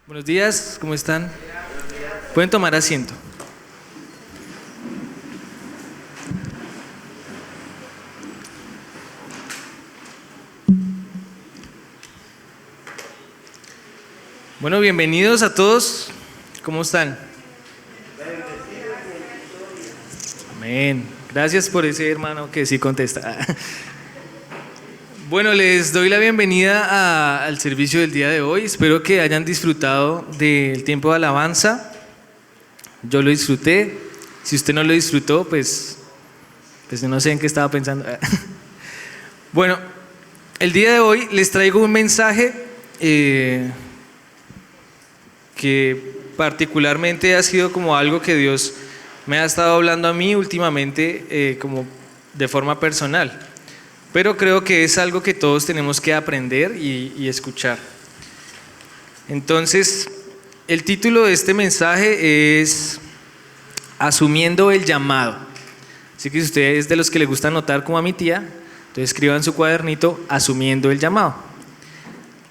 Buenos días, ¿cómo están? Pueden tomar asiento. Bueno, bienvenidos a todos. ¿Cómo están? Amén. Gracias por ese hermano que sí contesta. Bueno, les doy la bienvenida al servicio del día de hoy. Espero que hayan disfrutado del tiempo de alabanza. Yo lo disfruté. Si usted no lo disfrutó, pues no sé en qué estaba pensando. Bueno, el día de hoy les traigo un mensaje que particularmente ha sido como algo que Dios me ha estado hablando a mí últimamente como de forma personal. Pero creo que es algo que todos tenemos que aprender y escuchar. Entonces, el título de este mensaje es Asumiendo el llamado. Así que si usted es de los que le gusta anotar como a mi tía, entonces escriba en su cuadernito Asumiendo el llamado.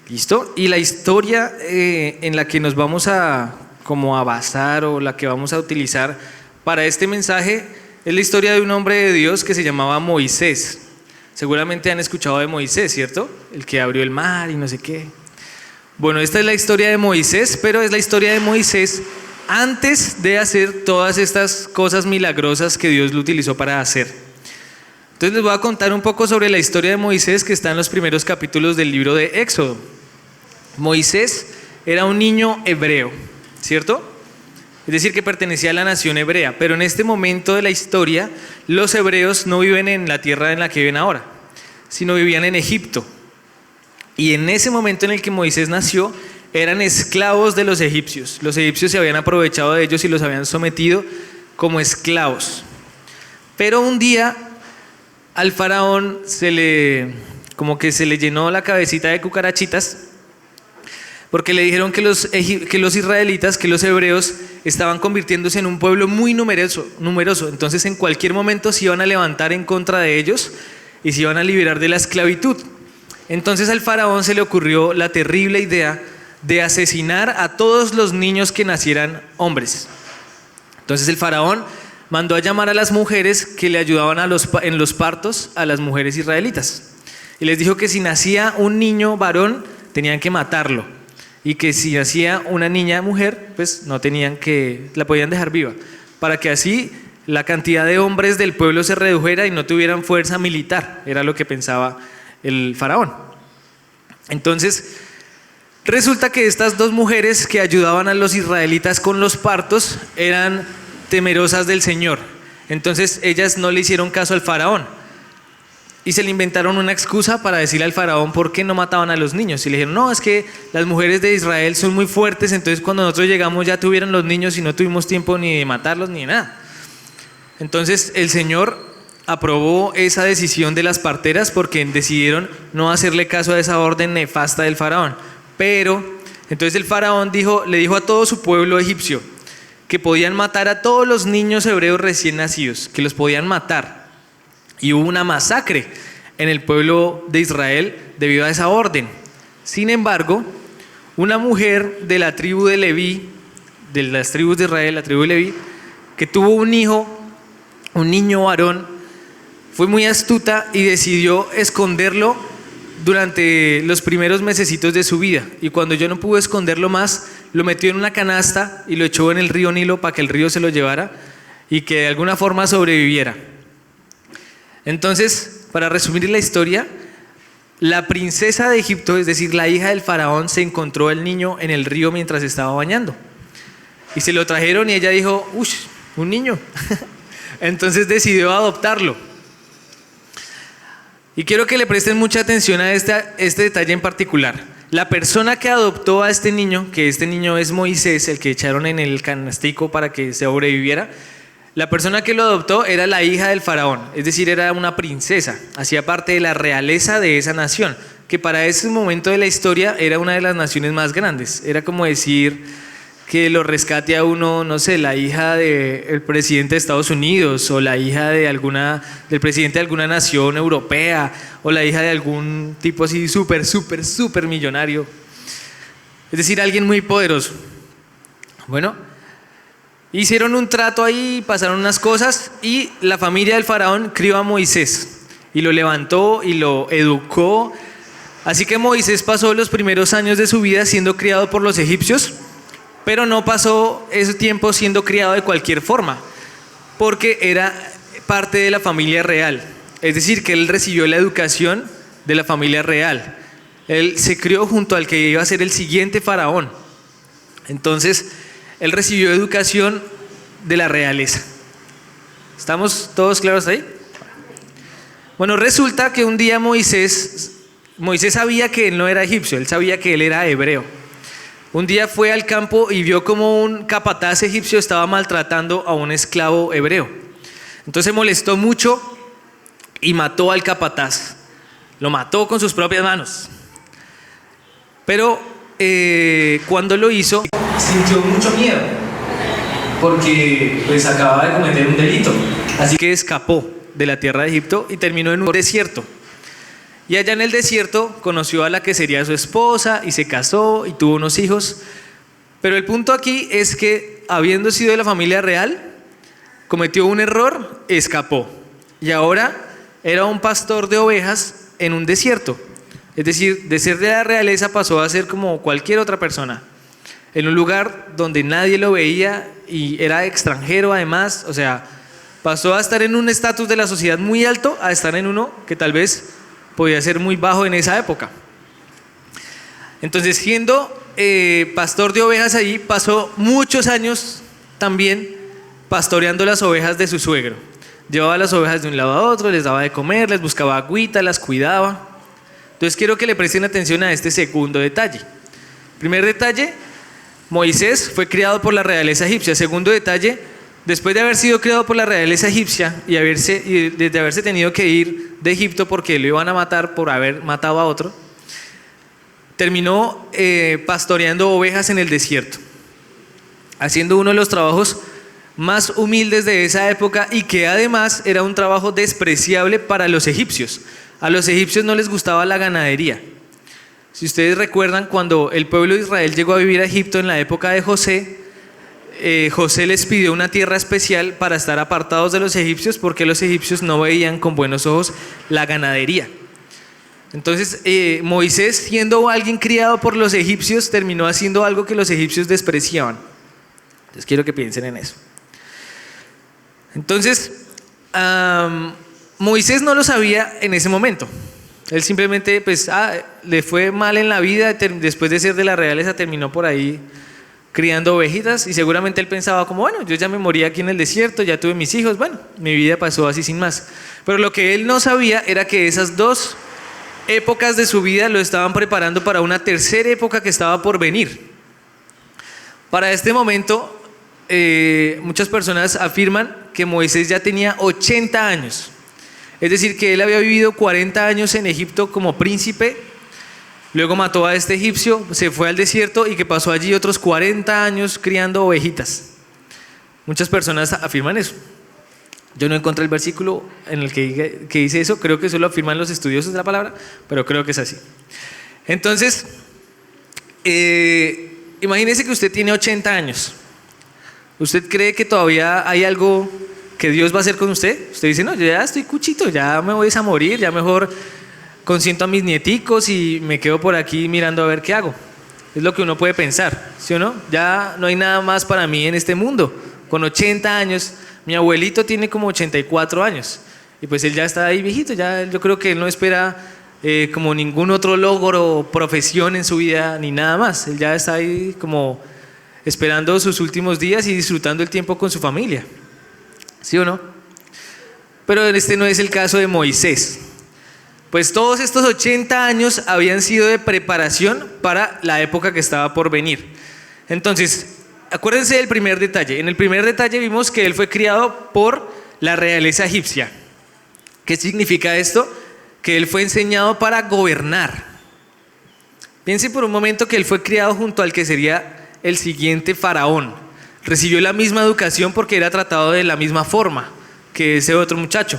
¿Listo? Y la historia en la que nos vamos a basar o la que vamos a utilizar para este mensaje es la historia de un hombre de Dios que se llamaba Moisés. Seguramente han escuchado de Moisés, ¿cierto? El que abrió el mar y no sé qué. Bueno, esta es la historia de Moisés, pero es la historia de Moisés antes de hacer todas estas cosas milagrosas que Dios lo utilizó para hacer. Entonces les voy a contar un poco sobre la historia de Moisés que está en los primeros capítulos del libro de Éxodo. Moisés era un niño hebreo, ¿cierto? Es decir, que pertenecía a la nación hebrea, pero en este momento de la historia, los hebreos no viven en la tierra en la que viven ahora, sino vivían en Egipto. Y en ese momento en el que Moisés nació, eran esclavos de los egipcios. Los egipcios se habían aprovechado de ellos y los habían sometido como esclavos. Pero un día al faraón se le llenó la cabecita de cucarachitas, porque le dijeron que los israelitas, que los hebreos estaban convirtiéndose en un pueblo muy numeroso. Entonces en cualquier momento se iban a levantar en contra de ellos y se iban a liberar de la esclavitud. Entonces al faraón se le ocurrió la terrible idea de asesinar a todos los niños que nacieran hombres. Entonces el faraón mandó a llamar a las mujeres que le ayudaban en los partos a las mujeres israelitas. Y les dijo que si nacía un niño varón, tenían que matarlo. Y que si nacía una niña mujer, pues la podían dejar viva, para que así la cantidad de hombres del pueblo se redujera y no tuvieran fuerza militar, era lo que pensaba el faraón. Entonces, resulta que estas dos mujeres que ayudaban a los israelitas con los partos eran temerosas del Señor. Entonces ellas no le hicieron caso al faraón. Y se le inventaron una excusa para decirle al faraón por qué no mataban a los niños. Y le dijeron, no, es que las mujeres de Israel son muy fuertes, entonces cuando nosotros llegamos ya tuvieron los niños y no tuvimos tiempo ni de matarlos ni de nada. Entonces el Señor aprobó esa decisión de las parteras porque decidieron no hacerle caso a esa orden nefasta del faraón. Pero entonces el faraón le dijo a todo su pueblo egipcio que podían matar a todos los niños hebreos recién nacidos, que los podían matar. Y hubo una masacre en el pueblo de Israel debido a esa orden. Sin embargo, una mujer de la tribu de Leví, de las tribus de Israel, la tribu de Leví, que tuvo un niño varón, fue muy astuta y decidió esconderlo durante los primeros mesecitos de su vida. Y cuando yo no pude esconderlo más, lo metió en una canasta y lo echó en el río Nilo para que el río se lo llevara y que de alguna forma sobreviviera. Entonces, para resumir la historia, la princesa de Egipto, es decir, la hija del faraón, se encontró al niño en el río mientras estaba bañando. Y se lo trajeron y ella dijo, ¡uy, un niño! Entonces decidió adoptarlo. Y quiero que le presten mucha atención a este detalle en particular. La persona que adoptó a este niño, que este niño es Moisés, el que echaron en el canastico para que sobreviviera, la persona que lo adoptó era la hija del faraón, es decir, era una princesa, hacía parte de la realeza de esa nación, que para ese momento de la historia era una de las naciones más grandes. Era como decir que lo rescate a uno, no sé, la hija del presidente de Estados Unidos, o la hija del presidente de alguna nación europea, o la hija de algún tipo así súper millonario. es decir, alguien muy poderoso. Bueno, hicieron un trato ahí, pasaron unas cosas y la familia del faraón crió a Moisés y lo levantó y lo educó. Así que Moisés pasó los primeros años de su vida siendo criado por los egipcios, pero no pasó ese tiempo siendo criado de cualquier forma, porque era parte de la familia real. Es decir, que él recibió la educación de la familia real. Él se crió junto al que iba a ser el siguiente faraón. Entonces, él recibió educación de la realeza. ¿Estamos todos claros ahí? Bueno, resulta que un día Moisés sabía que él no era egipcio, él sabía que él era hebreo. Un día fue al campo y vio como un capataz egipcio estaba maltratando a un esclavo hebreo. Entonces se molestó mucho y mató al capataz. Lo mató con sus propias manos. Pero cuando lo hizo, sintió mucho miedo, porque pues acababa de cometer un delito. Así que escapó de la tierra de Egipto y terminó en un desierto. Y allá en el desierto conoció a la que sería su esposa y se casó y tuvo unos hijos. Pero el punto aquí es que, habiendo sido de la familia real, cometió un error, escapó. Y ahora era un pastor de ovejas en un desierto. Es decir, de ser de la realeza pasó a ser como cualquier otra persona. En un lugar donde nadie lo veía y era extranjero además. O sea, pasó a estar en un estatus de la sociedad muy alto a estar en uno que tal vez podía ser muy bajo en esa época. Entonces, siendo pastor de ovejas allí, pasó muchos años también pastoreando las ovejas de su suegro. Llevaba las ovejas de un lado a otro, les daba de comer, les buscaba agüita, las cuidaba. Entonces quiero que le presten atención a este segundo detalle. Primer detalle, Moisés fue criado por la realeza egipcia. Segundo detalle, después de haber sido criado por la realeza egipcia y de haberse tenido que ir de Egipto porque lo iban a matar por haber matado a otro, terminó pastoreando ovejas en el desierto, haciendo uno de los trabajos más humildes de esa época y que además era un trabajo despreciable para los egipcios. A los egipcios no les gustaba la ganadería. Si ustedes recuerdan, cuando el pueblo de Israel llegó a vivir a Egipto en la época de José, José les pidió una tierra especial para estar apartados de los egipcios, porque los egipcios no veían con buenos ojos la ganadería. Entonces Moisés, siendo alguien criado por los egipcios, terminó haciendo algo que los egipcios despreciaban. Entonces quiero que piensen en eso. Entonces Moisés no lo sabía en ese momento. Él simplemente le fue mal en la vida, después de ser de la realeza terminó por ahí criando ovejitas y seguramente él pensaba como, bueno, yo ya me morí aquí en el desierto, ya tuve mis hijos, bueno, mi vida pasó así sin más. Pero lo que él no sabía era que esas dos épocas de su vida lo estaban preparando para una tercera época que estaba por venir. Para este momento, muchas personas afirman que Moisés ya tenía 80 años. Es decir, que él había vivido 40 años en Egipto como príncipe, luego mató a este egipcio, se fue al desierto y que pasó allí otros 40 años criando ovejitas. Muchas personas afirman eso. Yo no encontré el versículo en el que dice eso, creo que eso lo afirman los estudiosos de la palabra, pero creo que es así. Entonces, imagínese que usted tiene 80 años. ¿Usted cree que todavía hay algo que Dios va a hacer con usted? Usted dice, no, yo ya estoy cuchito, ya me voy a morir, ya mejor consiento a mis nieticos y me quedo por aquí mirando a ver qué hago. Es lo que uno puede pensar, ¿sí o no? Ya no hay nada más para mí en este mundo. Con 80 años, mi abuelito tiene como 84 años y pues él ya está ahí viejito, ya yo creo que él no espera como ningún otro logro o profesión en su vida ni nada más. Él ya está ahí como esperando sus últimos días y disfrutando el tiempo con su familia. ¿Sí o no? Pero este no es el caso de Moisés. Pues todos estos 80 años habían sido de preparación para la época que estaba por venir. Entonces, acuérdense del primer detalle. En el primer detalle vimos que él fue criado por la realeza egipcia. ¿Qué significa esto? Que él fue enseñado para gobernar. Piense por un momento que él fue criado junto al que sería el siguiente faraón. Recibió la misma educación porque era tratado de la misma forma que ese otro muchacho.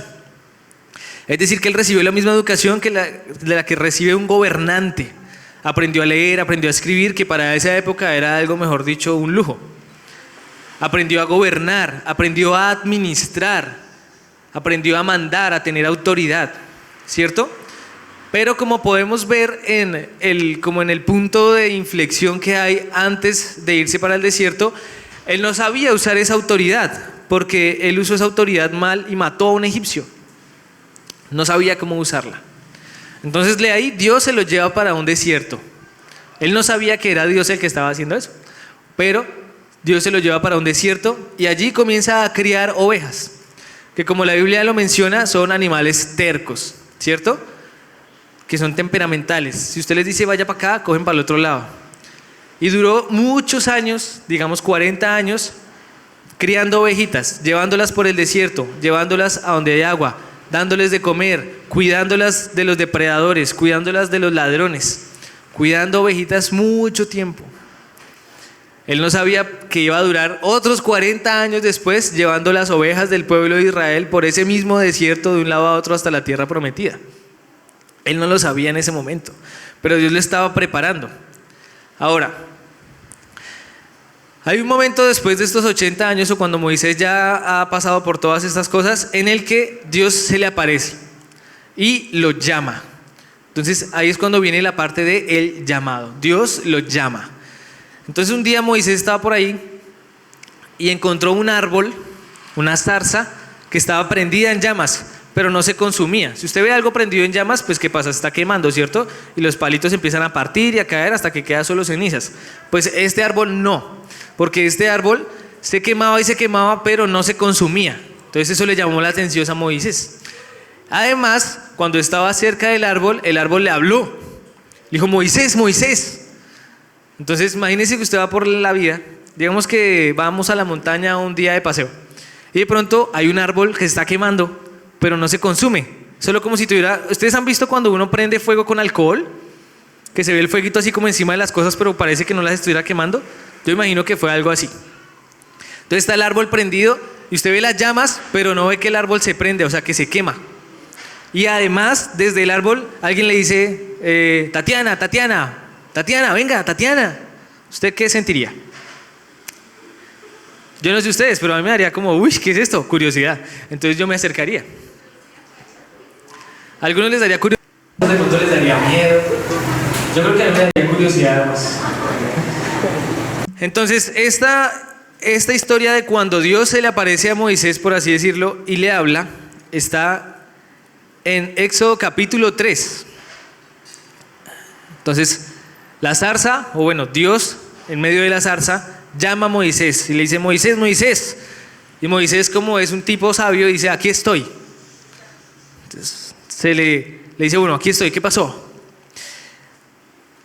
Es decir, que él recibió la misma educación de la que recibe un gobernante. aprendió a leer, aprendió a escribir, que para esa época era algo, mejor dicho, un lujo. Aprendió a gobernar, aprendió a administrar, aprendió a mandar, a tener autoridad, ¿cierto? Pero como podemos ver como en el punto de inflexión que hay antes de irse para el desierto, él no sabía usar esa autoridad, porque él usó esa autoridad mal y mató a un egipcio. No sabía cómo usarla. Entonces de ahí Dios se lo lleva para un desierto. Él no sabía que era Dios el que estaba haciendo eso, pero Dios se lo lleva para un desierto y allí comienza a criar ovejas, que como la Biblia lo menciona, son animales tercos, ¿cierto? Que son temperamentales. Si usted les dice vaya para acá, cogen para el otro lado. Y duró muchos años, digamos 40 años, criando ovejitas, llevándolas por el desierto, llevándolas a donde hay agua, dándoles de comer, cuidándolas de los depredadores, cuidándolas de los ladrones, cuidando ovejitas mucho tiempo. Él no sabía que iba a durar otros 40 años después llevando las ovejas del pueblo de Israel por ese mismo desierto de un lado a otro hasta la tierra prometida. Él no lo sabía en ese momento, pero Dios lo estaba preparando. Ahora, hay un momento después de estos 80 años o cuando Moisés ya ha pasado por todas estas cosas en el que Dios se le aparece y lo llama. Entonces ahí es cuando viene la parte de el llamado. Dios lo llama. Entonces un día Moisés estaba por ahí y encontró un árbol, una zarza que estaba prendida en llamas, pero no se consumía. Si usted ve algo prendido en llamas, pues ¿qué pasa? Está quemando, ¿cierto? Y los palitos empiezan a partir y a caer hasta que queda solo cenizas. Pues este árbol no, porque este árbol se quemaba y se quemaba, pero no se consumía. Entonces eso le llamó la atención a Moisés. Además, cuando estaba cerca del árbol, el árbol le habló. Le dijo, Moisés, Moisés. Entonces imagínese que usted va por la vida, digamos que vamos a la montaña un día de paseo, y de pronto hay un árbol que se está quemando, pero no se consume. Solo como si tuviera... ¿Ustedes han visto cuando uno prende fuego con alcohol? Que se ve el fueguito así como encima de las cosas, pero parece que no las estuviera quemando. Yo imagino que fue algo así. Entonces está el árbol prendido y usted ve las llamas, pero no ve que el árbol se prende, o sea que se quema. Y además, desde el árbol, alguien le dice, Tatiana, venga, Tatiana. ¿Usted qué sentiría? Yo no sé ustedes, pero a mí me daría como, uy, ¿qué es esto? Curiosidad. Entonces yo me acercaría. A algunos les daría curiosidad, a otros les daría miedo. Yo creo que a mí me daría curiosidad más. Entonces, esta historia de cuando Dios se le aparece a Moisés, por así decirlo, y le habla, está en Éxodo capítulo 3. Entonces, la zarza, o bueno, Dios en medio de la zarza llama a Moisés y le dice, Moisés, Moisés. Y Moisés, como es un tipo sabio, dice, aquí estoy. Entonces le dice, bueno, aquí estoy, ¿qué pasó?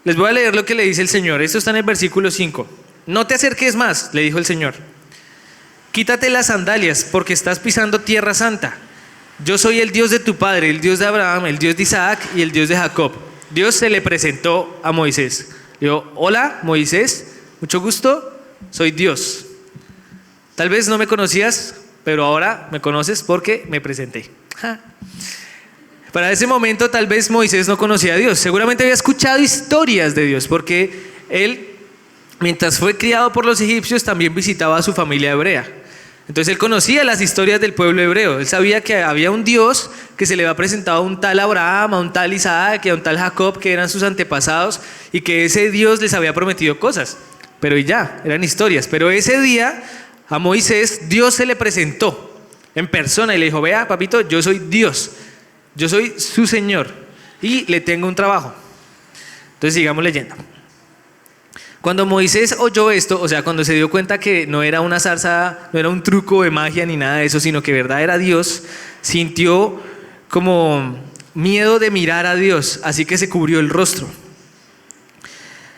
Les voy a leer lo que le dice el Señor. Esto está en el versículo 5. No te acerques más, le dijo el Señor. Quítate las sandalias porque estás pisando tierra santa. Yo soy el Dios de tu padre, el Dios de Abraham, el Dios de Isaac y el Dios de Jacob. Dios se le presentó a Moisés. Le dijo, hola Moisés, mucho gusto, soy Dios. Tal vez no me conocías, pero ahora me conoces porque me presenté. Para ese momento tal vez Moisés no conocía a Dios. Seguramente había escuchado historias de Dios, porque él, mientras fue criado por los egipcios, también visitaba a su familia hebrea. Entonces él conocía las historias del pueblo hebreo. Él sabía que había un Dios que se le había presentado a un tal Abraham, a un tal Isaac y a un tal Jacob, que eran sus antepasados, y que ese Dios les había prometido cosas. Pero ya, eran historias. Pero ese día a Moisés Dios se le presentó en persona y le dijo, vea papito, yo soy Dios, yo soy su Señor y le tengo un trabajo. Entonces sigamos leyendo. Cuando Moisés oyó esto, o sea, cuando se dio cuenta que no era una zarza, no era un truco de magia ni nada de eso, sino que verdad era Dios, sintió como miedo de mirar a Dios, así que se cubrió el rostro.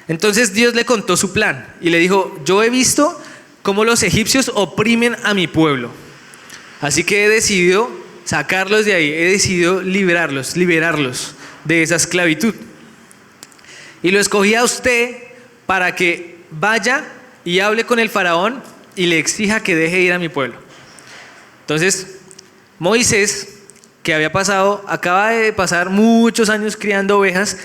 Entonces Dios le contó su plan y le dijo, yo he visto cómo los egipcios oprimen a mi pueblo, así que he decidido sacarlos de ahí, he decidido liberarlos de esa esclavitud. Y lo escogí a usted para que vaya y hable con el faraón y le exija que deje ir a mi pueblo. Entonces, Moisés, que acaba de pasar muchos años criando ovejas,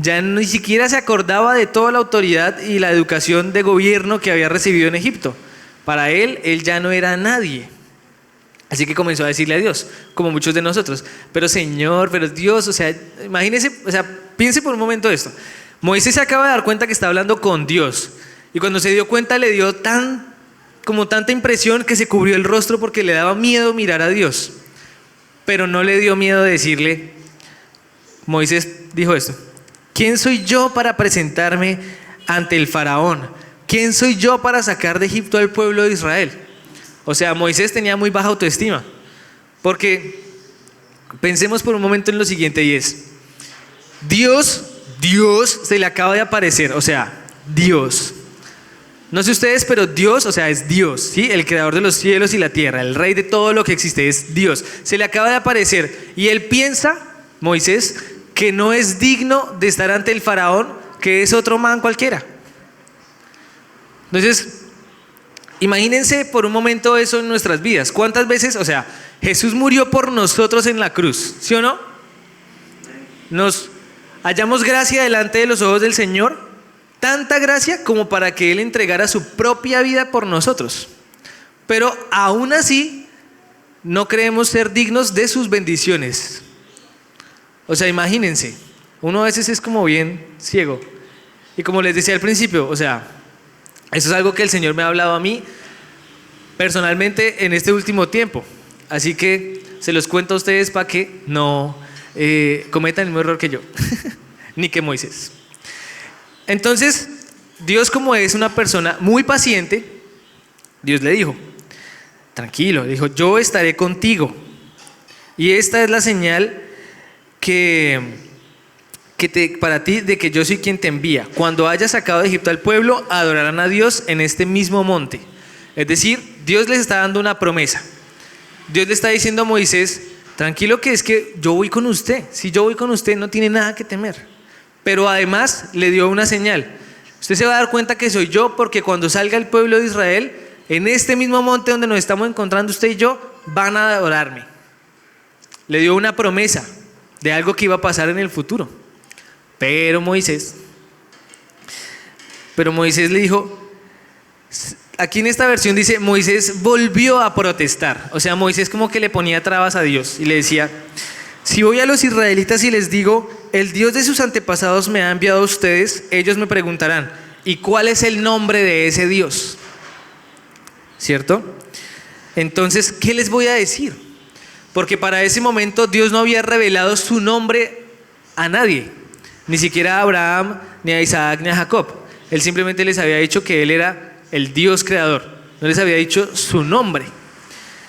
ya ni siquiera se acordaba de toda la autoridad y la educación de gobierno que había recibido en Egipto. Para él ya no era nadie. Así que comenzó a decirle a Dios, como muchos de nosotros, pero Señor, pero Dios, o sea, imagínese, o sea, piense por un momento esto. Moisés se acaba de dar cuenta que está hablando con Dios, y cuando se dio cuenta le dio como tanta impresión que se cubrió el rostro porque le daba miedo mirar a Dios, pero no le dio miedo decirle. Moisés dijo esto: ¿quién soy yo para presentarme ante el faraón? ¿Quién soy yo para sacar de Egipto al pueblo de Israel? O sea, Moisés tenía muy baja autoestima, porque pensemos por un momento en lo siguiente, y es, Dios se le acaba de aparecer, o sea, Dios. No sé ustedes, pero Dios, o sea, es Dios, ¿sí? El creador de los cielos y la tierra, el rey de todo lo que existe, es Dios. Se le acaba de aparecer y él piensa, Moisés, que no es digno de estar ante el faraón, que es otro man cualquiera. Entonces, imagínense por un momento eso en nuestras vidas. ¿Cuántas veces, o sea, Jesús murió por nosotros en la cruz, ¿sí o no? Nos hallamos gracia delante de los ojos del Señor, tanta gracia como para que Él entregara su propia vida por nosotros. Pero aún así, no creemos ser dignos de sus bendiciones. O sea, imagínense, uno a veces es como bien ciego. Y como les decía al principio, o sea, eso es algo que el Señor me ha hablado a mí personalmente en este último tiempo. Así que se los cuento a ustedes para que no cometan el mismo error que yo, ni que Moisés. Entonces, Dios, como es una persona muy paciente, Dios le dijo, tranquilo, dijo, yo estaré contigo. Y esta es la señal para ti de que yo soy quien te envía. Cuando hayas sacado de Egipto al pueblo, adorarán a Dios en este mismo monte. Es decir, Dios les está dando una promesa. Dios le está diciendo a Moisés, tranquilo, que es que yo voy con usted. Si yo voy con usted, no tiene nada que temer. Pero además le dio una señal. Usted se va a dar cuenta que soy yo, porque cuando salga el pueblo de Israel, en este mismo monte donde nos estamos encontrando usted y yo, van a adorarme. Le dio una promesa de algo que iba a pasar en el futuro. Pero Moisés le dijo, aquí en esta versión dice, Moisés volvió a protestar. O sea, Moisés como que le ponía trabas a Dios y le decía, si voy a los israelitas y les digo, el Dios de sus antepasados me ha enviado a ustedes, ellos me preguntarán, ¿y cuál es el nombre de ese Dios? ¿Cierto? Entonces, ¿qué les voy a decir? Porque para ese momento Dios no había revelado su nombre a nadie, ni siquiera a Abraham, ni a Isaac, ni a Jacob. Él simplemente les había dicho que Él era el Dios creador, no les había dicho su nombre.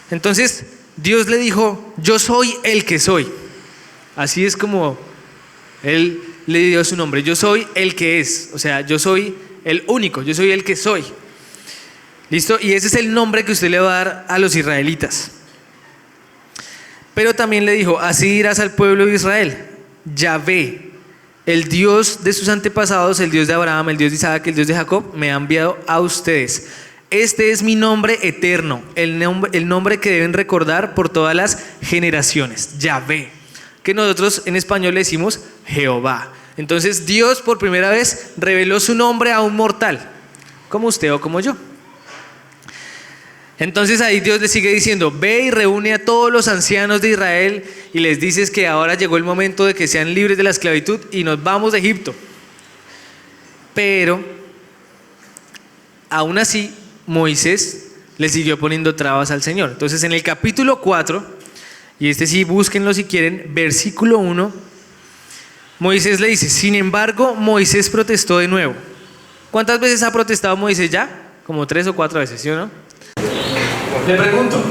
Entonces Dios le dijo, yo soy el que soy. Así es como Él le dio su nombre, yo soy el que es, o sea, yo soy el único, yo soy el que soy. ¿Listo? Y ese es el nombre que usted le va a dar a los israelitas. Pero también le dijo, así dirás al pueblo de Israel, Yahvé, el Dios de sus antepasados, el Dios de Abraham, el Dios de Isaac, el Dios de Jacob, me ha enviado a ustedes. Este es mi nombre eterno, el nombre que deben recordar por todas las generaciones, Yahvé, que nosotros en español le decimos Jehová. Entonces Dios por primera vez reveló su nombre a un mortal, como usted o como yo. Entonces ahí Dios le sigue diciendo, ve y reúne a todos los ancianos de Israel y les dices que ahora llegó el momento de que sean libres de la esclavitud y nos vamos de Egipto. Pero aún así Moisés le siguió poniendo trabas al Señor. Entonces en el capítulo 4, y este sí búsquenlo si quieren, versículo 1, Moisés le dice, sin embargo Moisés protestó de nuevo. ¿Cuántas veces ha protestado Moisés ya? Como 3 o 4 veces, ¿sí o no? Le pregunto,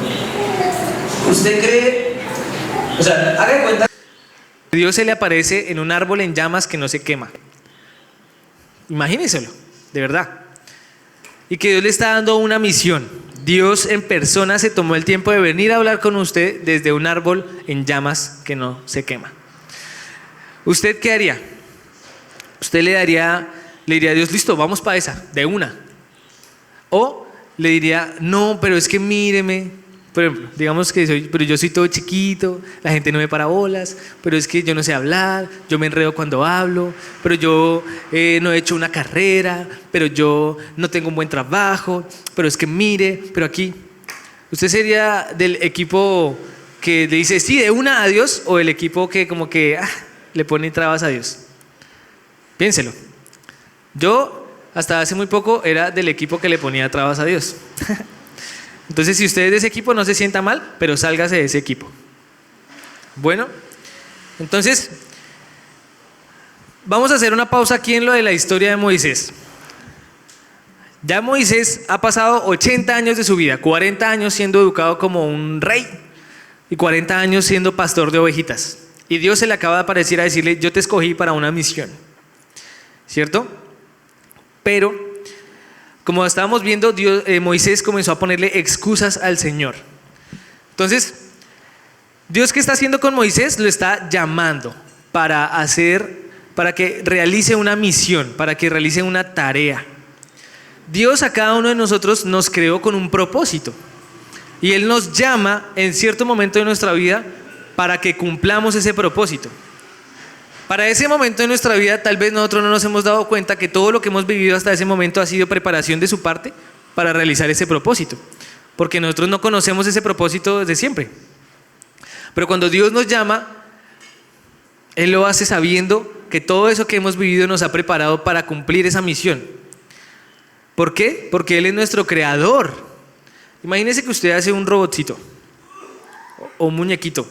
¿usted cree? O sea, haga de cuenta, Dios se le aparece en un árbol en llamas que no se quema. Imagínenselo, de verdad. Y que Dios le está dando una misión. Dios en persona se tomó el tiempo de venir a hablar con usted desde un árbol en llamas que no se quema. ¿Usted qué haría? Usted le diría a Dios, listo, vamos para esa, de una. O le diría, no, pero es que míreme, por ejemplo, digamos que pero yo soy todo chiquito, la gente no me para bolas, pero es que yo no sé hablar, yo me enredo cuando hablo, pero yo no he hecho una carrera, pero yo no tengo un buen trabajo, pero es que mire, pero aquí, ¿usted sería del equipo que le dice sí de una a Dios o el equipo que como que le pone trabas a Dios? Piénselo. Yo hasta hace muy poco era del equipo que le ponía trabas a Dios. Entonces, si usted es de ese equipo, no se sienta mal, pero sálgase de ese equipo. Bueno, entonces, vamos a hacer una pausa aquí en lo de la historia de Moisés. Ya Moisés ha pasado 80 años de su vida, 40 años siendo educado como un rey y 40 años siendo pastor de ovejitas. Y Dios se le acaba de aparecer a decirle, yo te escogí para una misión. ¿Cierto? Pero, como estábamos viendo, Moisés comenzó a ponerle excusas al Señor. Entonces, Dios, ¿qué está haciendo con Moisés? Lo está llamando para que realice una misión, para que realice una tarea. Dios a cada uno de nosotros nos creó con un propósito. Y Él nos llama en cierto momento de nuestra vida para que cumplamos ese propósito. Para ese momento de nuestra vida, tal vez nosotros no nos hemos dado cuenta que todo lo que hemos vivido hasta ese momento ha sido preparación de su parte para realizar ese propósito. Porque nosotros no conocemos ese propósito desde siempre. Pero cuando Dios nos llama, Él lo hace sabiendo que todo eso que hemos vivido nos ha preparado para cumplir esa misión. ¿Por qué? Porque Él es nuestro creador. Imagínese que usted hace un robotcito, o un muñequito,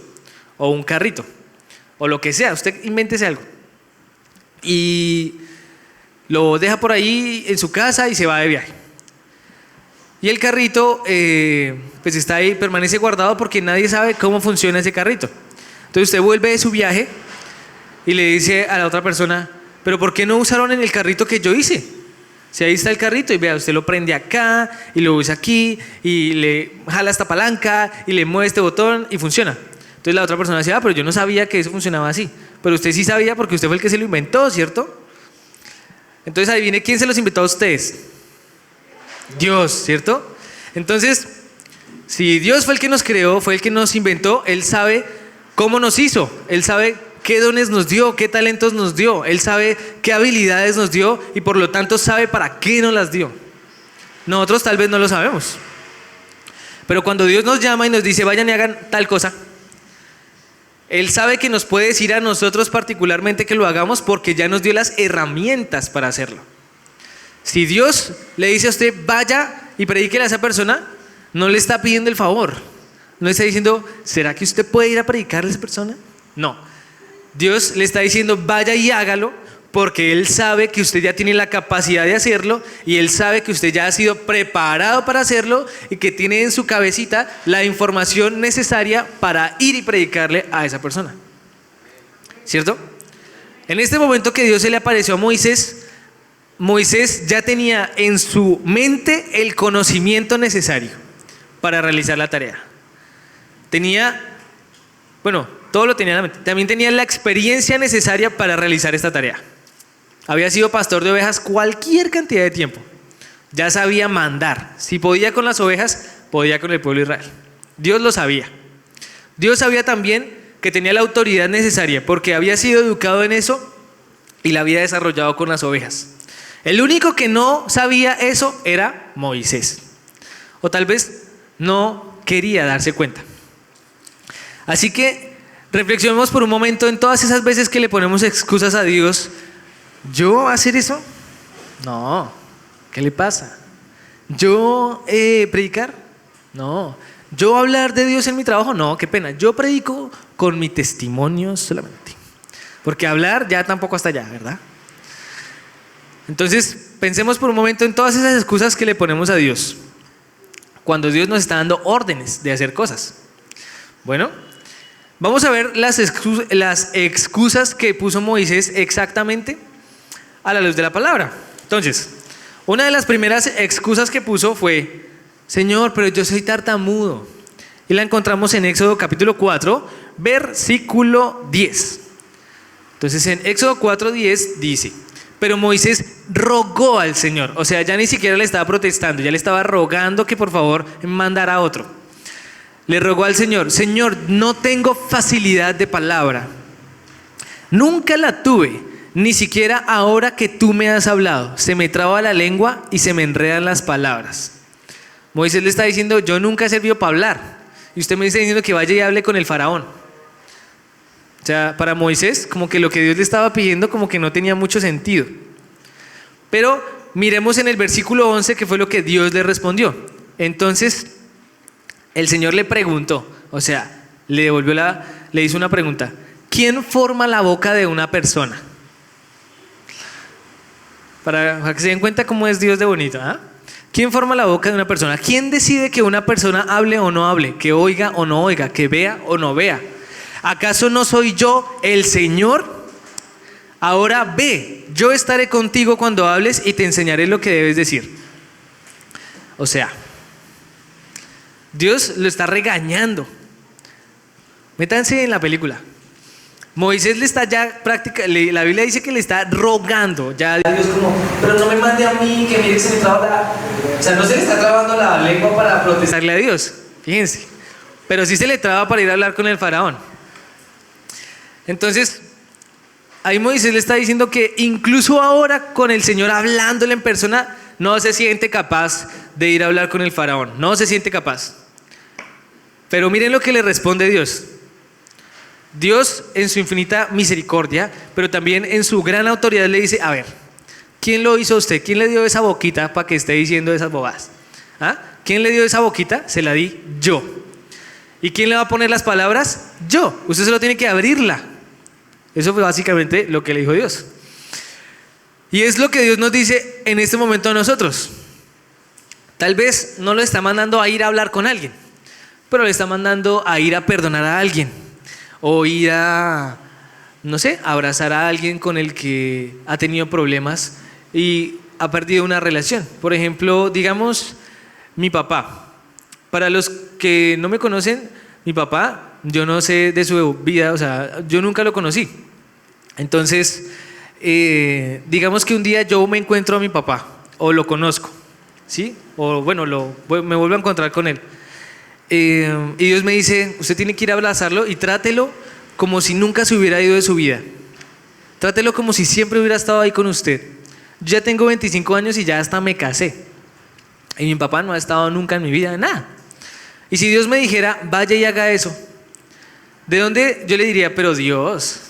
o un carrito, o lo que sea, usted invéntese algo y lo deja por ahí en su casa y se va de viaje. Y el carrito pues está ahí, permanece guardado porque nadie sabe cómo funciona ese carrito. Entonces usted vuelve de su viaje y le dice a la otra persona, pero ¿por qué no usaron en el carrito que yo hice? Si ahí está el carrito y vea, usted lo prende acá y lo usa aquí y le jala esta palanca y le mueve este botón y funciona. Entonces la otra persona decía, pero yo no sabía que eso funcionaba así. Pero usted sí sabía porque usted fue el que se lo inventó, ¿cierto? Entonces adivine quién se los inventó a ustedes. Dios, ¿cierto? Entonces, si Dios fue el que nos creó, fue el que nos inventó, Él sabe cómo nos hizo, Él sabe qué dones nos dio, qué talentos nos dio, Él sabe qué habilidades nos dio y por lo tanto sabe para qué nos las dio. Nosotros tal vez no lo sabemos. Pero cuando Dios nos llama y nos dice, vayan y hagan tal cosa, Él sabe que nos puede decir a nosotros particularmente que lo hagamos porque ya nos dio las herramientas para hacerlo. Si Dios le dice a usted, vaya y predíquele a esa persona, no le está pidiendo el favor. No le está diciendo, ¿será que usted puede ir a predicarle a esa persona? No. Dios le está diciendo, vaya y hágalo porque Él sabe que usted ya tiene la capacidad de hacerlo y Él sabe que usted ya ha sido preparado para hacerlo y que tiene en su cabecita la información necesaria para ir y predicarle a esa persona. ¿Cierto? En este momento que Dios se le apareció a Moisés, Moisés ya tenía en su mente el conocimiento necesario para realizar la tarea. Todo lo tenía en la mente. También tenía la experiencia necesaria para realizar esta tarea. Había sido pastor de ovejas cualquier cantidad de tiempo. Ya sabía mandar. Si podía con las ovejas, podía con el pueblo de Israel. Dios lo sabía. Dios sabía también que tenía la autoridad necesaria porque había sido educado en eso y la había desarrollado con las ovejas. El único que no sabía eso era Moisés. O tal vez no quería darse cuenta. Así que reflexionemos por un momento en todas esas veces que le ponemos excusas a Dios. ¿Yo hacer eso? No. ¿Qué le pasa? ¿Yo predicar? No. ¿Yo hablar de Dios en mi trabajo? No, qué pena. Yo predico con mi testimonio solamente. Porque hablar ya tampoco hasta allá, ¿verdad? Entonces, pensemos por un momento en todas esas excusas que le ponemos a Dios cuando Dios nos está dando órdenes de hacer cosas. Bueno, vamos a ver las excusas que puso Moisés exactamente a la luz de la palabra. Entonces, una de las primeras excusas que puso fue, Señor, pero yo soy tartamudo. Y la encontramos en Éxodo capítulo 4, versículo 10. Entonces, en Éxodo 4:10 dice, pero Moisés rogó al Señor, o sea, ya ni siquiera le estaba protestando, ya le estaba rogando que por favor mandara a otro. Le rogó al Señor: Señor, no tengo facilidad de palabra. Nunca la tuve, ni siquiera ahora que tú me has hablado. Se me traba la lengua y se me enredan las palabras. Moisés le está diciendo: yo nunca he servido para hablar. Y usted me está diciendo que vaya y hable con el faraón. O sea, para Moisés, como que lo que Dios le estaba pidiendo como que no tenía mucho sentido. Pero miremos en el versículo 11 qué fue lo que Dios le respondió. Entonces, el Señor le preguntó, o sea, le hizo una pregunta: ¿quién forma la boca de una persona? Para que se den cuenta cómo es Dios de bonito, ¿ah? ¿Quién forma la boca de una persona? ¿Quién decide que una persona hable o no hable? ¿Que oiga o no oiga? ¿Que vea o no vea? ¿Acaso no soy yo el Señor? Ahora ve, yo estaré contigo cuando hables y te enseñaré lo que debes decir. O sea, Dios lo está regañando. Métanse en la película. Moisés le está ya la Biblia dice que le está rogando. Ya Dios como, pero no me mande a mí, que mire que se me traba o sea, no se le está trabando la lengua para protestarle a Dios. Fíjense. Pero sí se le traba para ir a hablar con el faraón. Entonces, ahí Moisés le está diciendo que incluso ahora con el Señor hablándole en persona, no se siente capaz de ir a hablar con el faraón. No se siente capaz. Pero miren lo que le responde Dios. Dios en su infinita misericordia, pero también en su gran autoridad le dice: a ver, ¿quién lo hizo a usted? ¿Quién le dio esa boquita para que esté diciendo esas bobadas? ¿Ah? ¿Quién le dio esa boquita? Se la di yo. ¿Y quién le va a poner las palabras? Yo. Usted solo tiene que abrirla. Eso fue básicamente lo que le dijo Dios. Y es lo que Dios nos dice en este momento a nosotros. Tal vez no lo está mandando a ir a hablar con alguien, pero le está mandando a ir a perdonar a alguien, o ir a, no sé, abrazar a alguien con el que ha tenido problemas y ha perdido una relación. Por ejemplo, digamos, mi papá. Para los que no me conocen, mi papá, yo no sé de su vida, o sea, yo nunca lo conocí. Entonces, digamos que un día yo me encuentro a mi papá, o lo conozco, ¿sí? O bueno, me vuelvo a encontrar con él. Y Dios me dice: usted tiene que ir a abrazarlo y trátelo como si nunca se hubiera ido de su vida. Trátelo como si siempre hubiera estado ahí con usted. Yo ya tengo 25 años y ya hasta me casé. Y mi papá no ha estado nunca en mi vida, nada. Y si Dios me dijera: vaya y haga eso, ¿de dónde? Yo le diría: pero Dios,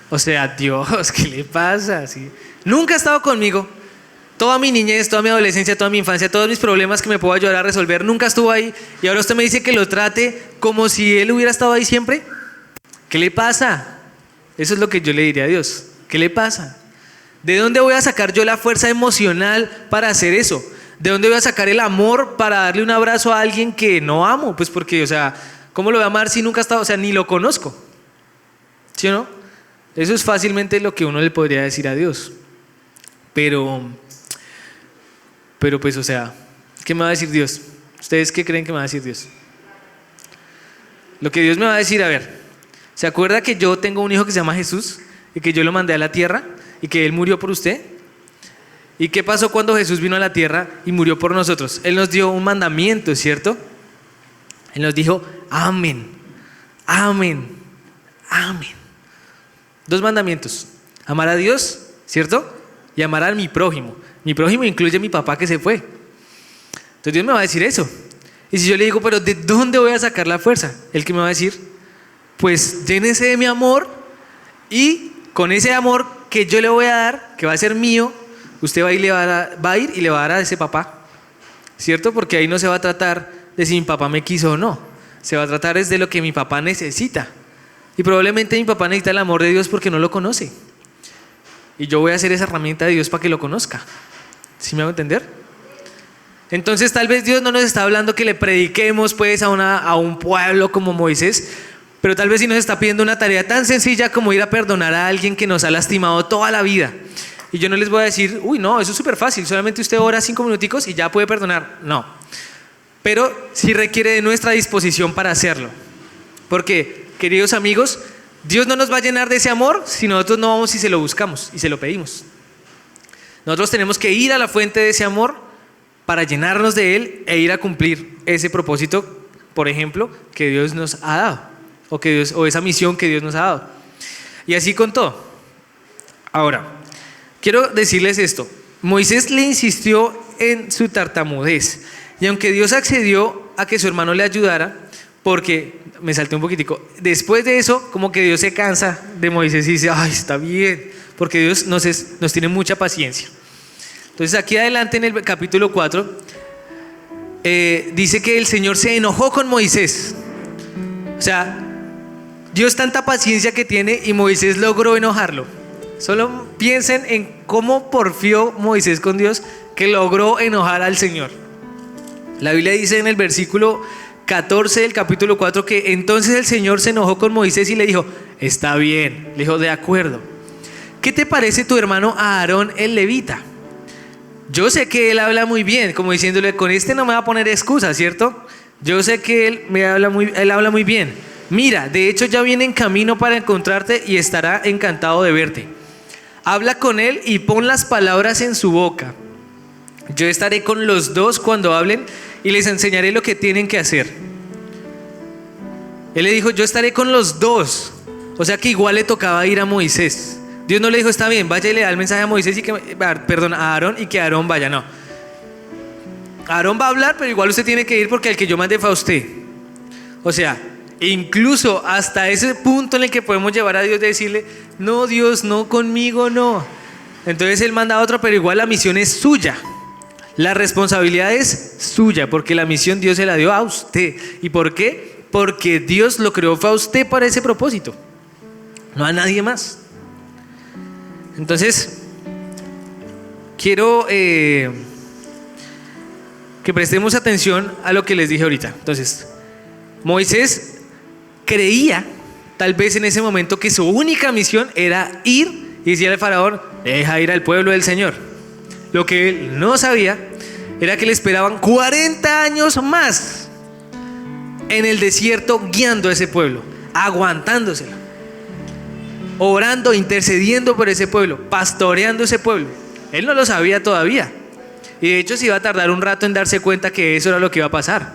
o sea, Dios, ¿qué le pasa? ¿Sí? Nunca ha estado conmigo. Toda mi niñez, toda mi adolescencia, toda mi infancia, todos mis problemas que me puedo ayudar a resolver, nunca estuvo ahí. Y ahora usted me dice que lo trate como si él hubiera estado ahí siempre. ¿Qué le pasa? Eso es lo que yo le diría a Dios. ¿Qué le pasa? ¿De dónde voy a sacar yo la fuerza emocional para hacer eso? ¿De dónde voy a sacar el amor para darle un abrazo a alguien que no amo? Pues porque, o sea, ¿cómo lo voy a amar si nunca ha estado? O sea, ni lo conozco. ¿Sí o no? Eso es fácilmente lo que uno le podría decir a Dios. Pero pues, o sea, ¿qué me va a decir Dios? ¿Ustedes qué creen que me va a decir Dios? Lo que Dios me va a decir: a ver, ¿se acuerda que yo tengo un hijo que se llama Jesús y que yo lo mandé a la tierra y que Él murió por usted? ¿Y qué pasó cuando Jesús vino a la tierra y murió por nosotros? Él nos dio un mandamiento, ¿cierto? Él nos dijo: amén, amén, amén. 2 mandamientos: amar a Dios, ¿cierto? Y amar a mi prójimo. Mi prójimo incluye a mi papá que se fue. Entonces Dios me va a decir eso. Y si yo le digo: pero ¿de dónde voy a sacar la fuerza? Él que me va a decir: pues llénese de mi amor, y con ese amor que yo le voy a dar, que va a ser mío, usted va a ir y le va a dar a ese papá, ¿cierto? Porque ahí no se va a tratar de si mi papá me quiso o no. Se va a tratar es de lo que mi papá necesita. Y probablemente mi papá necesita el amor de Dios porque no lo conoce. Y yo voy a ser esa herramienta de Dios para que lo conozca. ¿Sí me hago entender? Entonces tal vez Dios no nos está hablando que le prediquemos pues a un pueblo como Moisés, pero tal vez sí nos está pidiendo una tarea tan sencilla como ir a perdonar a alguien que nos ha lastimado toda la vida. Y yo no les voy a decir: uy, no, eso es súper fácil, solamente usted ora 5 minuticos y ya puede perdonar. No. Pero sí requiere de nuestra disposición para hacerlo. Porque, queridos amigos, Dios no nos va a llenar de ese amor si nosotros no vamos y se lo buscamos y se lo pedimos. Nosotros tenemos que ir a la fuente de ese amor para llenarnos de él e ir a cumplir ese propósito por ejemplo, que Dios nos ha dado, o esa misión que Dios nos ha dado. Y así con todo. Ahora, quiero decirles esto. Moisés le insistió en su tartamudez, y aunque Dios accedió a que su hermano le ayudara, porque, me salté un poquitico, después de eso, como que Dios se cansa de Moisés y dice, ay, está bien, porque Dios nos tiene mucha paciencia. Entonces aquí adelante en el capítulo 4, dice que el Señor se enojó con Moisés. O sea, Dios tanta paciencia que tiene y Moisés logró enojarlo. Solo piensen en cómo porfió Moisés con Dios, que logró enojar al Señor. La Biblia dice en el versículo 14 del capítulo 4 que entonces el Señor se enojó con Moisés y le dijo, está bien, le dijo, de acuerdo. ¿Qué te parece tu hermano Aarón el levita? Yo sé que él habla muy bien, como diciéndole, con este no me va a poner excusa, ¿cierto? Yo sé que él habla muy bien. Mira, de hecho ya viene en camino para encontrarte y estará encantado de verte. Habla con él y pon las palabras en su boca. Yo estaré con los dos cuando hablen y les enseñaré lo que tienen que hacer. Él le dijo, yo estaré con los dos. O sea que igual le tocaba ir a Moisés. Dios no le dijo, está bien, vaya y le da el mensaje a Moisés a Aarón y que Aarón vaya, no. Aarón va a hablar, pero igual usted tiene que ir porque el que yo mandé fue a usted. O sea, incluso hasta ese punto en el que podemos llevar a Dios de decirle, no Dios, no conmigo, no. Entonces él manda a otro, pero igual la misión es suya. La responsabilidad es suya, porque la misión Dios se la dio a usted. ¿Y por qué? Porque Dios lo creó fue a usted para ese propósito, no a nadie más. Entonces, quiero que prestemos atención a lo que les dije ahorita. Entonces, Moisés creía, tal vez en ese momento, que su única misión era ir y decirle al faraón, deja ir al pueblo del Señor. Lo que él no sabía era que le esperaban 40 años más en el desierto guiando a ese pueblo, aguantándosela, orando, intercediendo por ese pueblo, pastoreando ese pueblo. Él no lo sabía todavía. Y de hecho se iba a tardar un rato en darse cuenta que eso era lo que iba a pasar.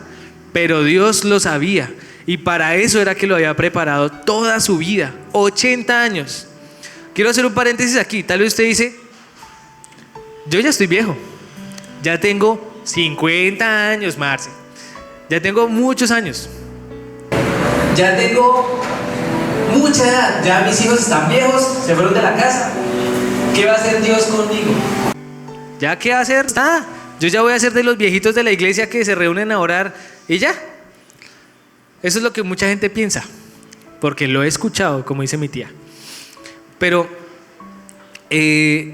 Pero Dios lo sabía. Y para eso era que lo había preparado toda su vida, 80 años. Quiero hacer un paréntesis aquí. Tal vez usted dice, yo ya estoy viejo. Ya tengo 50 años, Marce. Ya tengo muchos años. Ya tengo mucha edad. Ya mis hijos están viejos, se fueron de la casa. ¿Qué va a hacer Dios conmigo? ¿Ya qué va a hacer? Nada. Yo ya voy a ser de los viejitos de la iglesia que se reúnen a orar y ya. Eso es lo que mucha gente piensa, porque lo he escuchado, como dice mi tía. Pero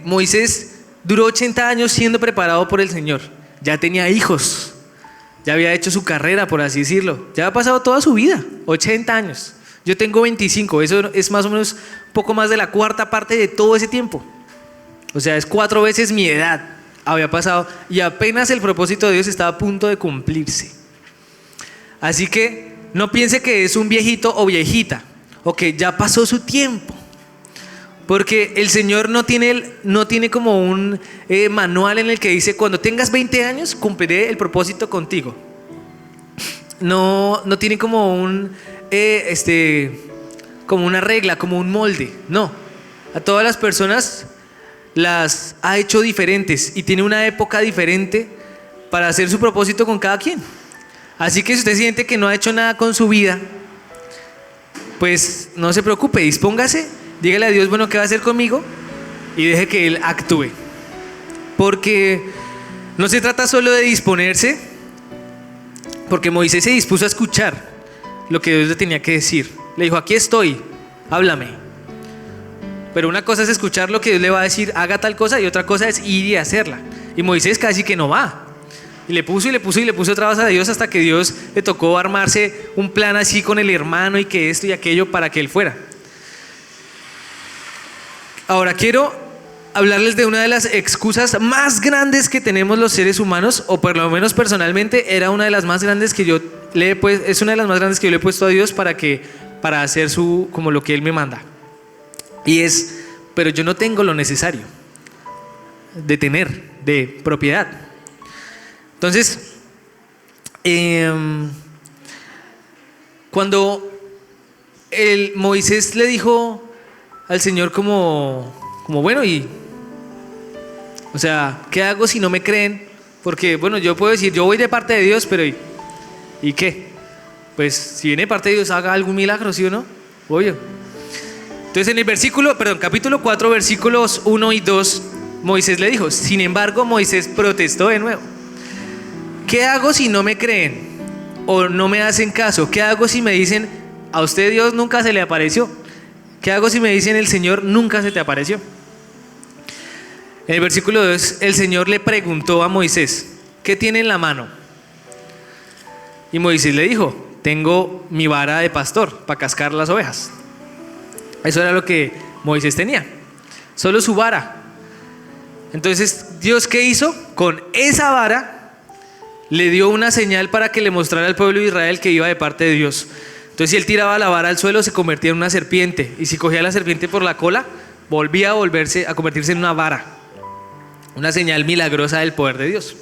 Moisés duró 80 años siendo preparado por el Señor. Ya tenía hijos, ya había hecho su carrera, por así decirlo. Ya ha pasado toda su vida, 80 años. Yo tengo 25, eso es más o menos poco más de la cuarta parte de todo ese tiempo. O sea, es 4 veces mi edad había pasado y apenas el propósito de Dios estaba a punto de cumplirse. Así que no piense que es un viejito o viejita, o que ya pasó su tiempo. Porque el Señor no tiene como un manual en el que dice, cuando tengas 20 años cumpliré el propósito contigo. No tiene como como una regla, como un molde. No, a todas las personas las ha hecho diferentes y tiene una época diferente para hacer su propósito con cada quien. Así que si usted siente que no ha hecho nada con su vida, pues no se preocupe, dispóngase, dígale a Dios, bueno, ¿qué va a hacer conmigo? Y deje que Él actúe. Porque no se trata solo de disponerse, porque Moisés se dispuso a escuchar lo que Dios le tenía que decir. Le dijo, aquí estoy, háblame. Pero una cosa es escuchar lo que Dios le va a decir, haga tal cosa, y otra cosa es ir y hacerla. Y Moisés casi que no va. Y le puso otra vez a Dios hasta que Dios le tocó armarse un plan así con el hermano y que esto y aquello para que él fuera. Ahora quiero hablarles de una de las excusas más grandes que tenemos los seres humanos, o por lo menos personalmente era una de las más grandes que yo le he puesto, es una de las más grandes que yo le he puesto a Dios para hacer como lo que Él me manda. Y es, pero yo no tengo lo necesario de propiedad. Entonces, Cuando Moisés le dijo al Señor como bueno, o sea, ¿qué hago si no me creen? Porque bueno, yo puedo decir, yo voy de parte de Dios, pero ¿y qué? Pues si viene de parte de Dios, haga algún milagro, ¿sí o no? Obvio. Entonces en el capítulo 4, versículos 1 y 2, Moisés le dijo, sin embargo, Moisés protestó de nuevo. ¿Qué hago si no me creen? ¿O no me hacen caso? ¿Qué hago si me dicen, a usted Dios nunca se le apareció? ¿Qué hago si me dicen, el Señor nunca se te apareció? En el versículo 2, el Señor le preguntó a Moisés, ¿qué tiene en la mano? Y Moisés le dijo, tengo mi vara de pastor para cascar las ovejas. Eso era lo que Moisés tenía, solo su vara. Entonces, ¿Dios qué hizo? Con esa vara le dio una señal para que le mostrara al pueblo de Israel que iba de parte de Dios. Entonces, si él tiraba la vara al suelo, se convertía en una serpiente. Y si cogía la serpiente por la cola, volvía a convertirse en una vara. Una señal milagrosa del poder de Dios.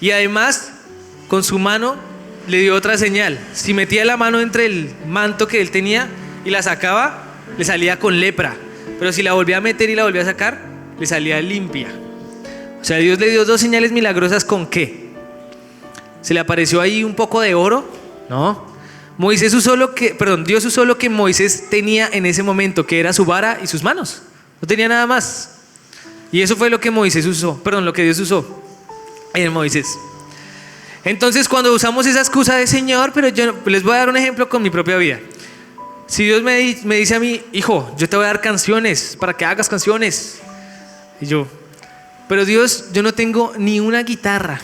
Y además, con su mano le dio otra señal. Si metía la mano entre el manto que él tenía y la sacaba, le salía con lepra. Pero si la volvía a meter y la volvía a sacar, le salía limpia. O sea, Dios le dio dos señales milagrosas. ¿Con qué? ¿Se le apareció ahí un poco de oro? No. Dios usó lo que Moisés tenía en ese momento, que era su vara y sus manos. No tenía nada más. Y eso fue lo que lo que Dios usó en Moisés. Entonces, cuando usamos esa excusa de Señor, pero yo les voy a dar un ejemplo con mi propia vida. Si Dios me dice a mí, hijo, yo te voy a dar canciones para que hagas canciones. Y yo, pero Dios, yo no tengo ni una guitarra.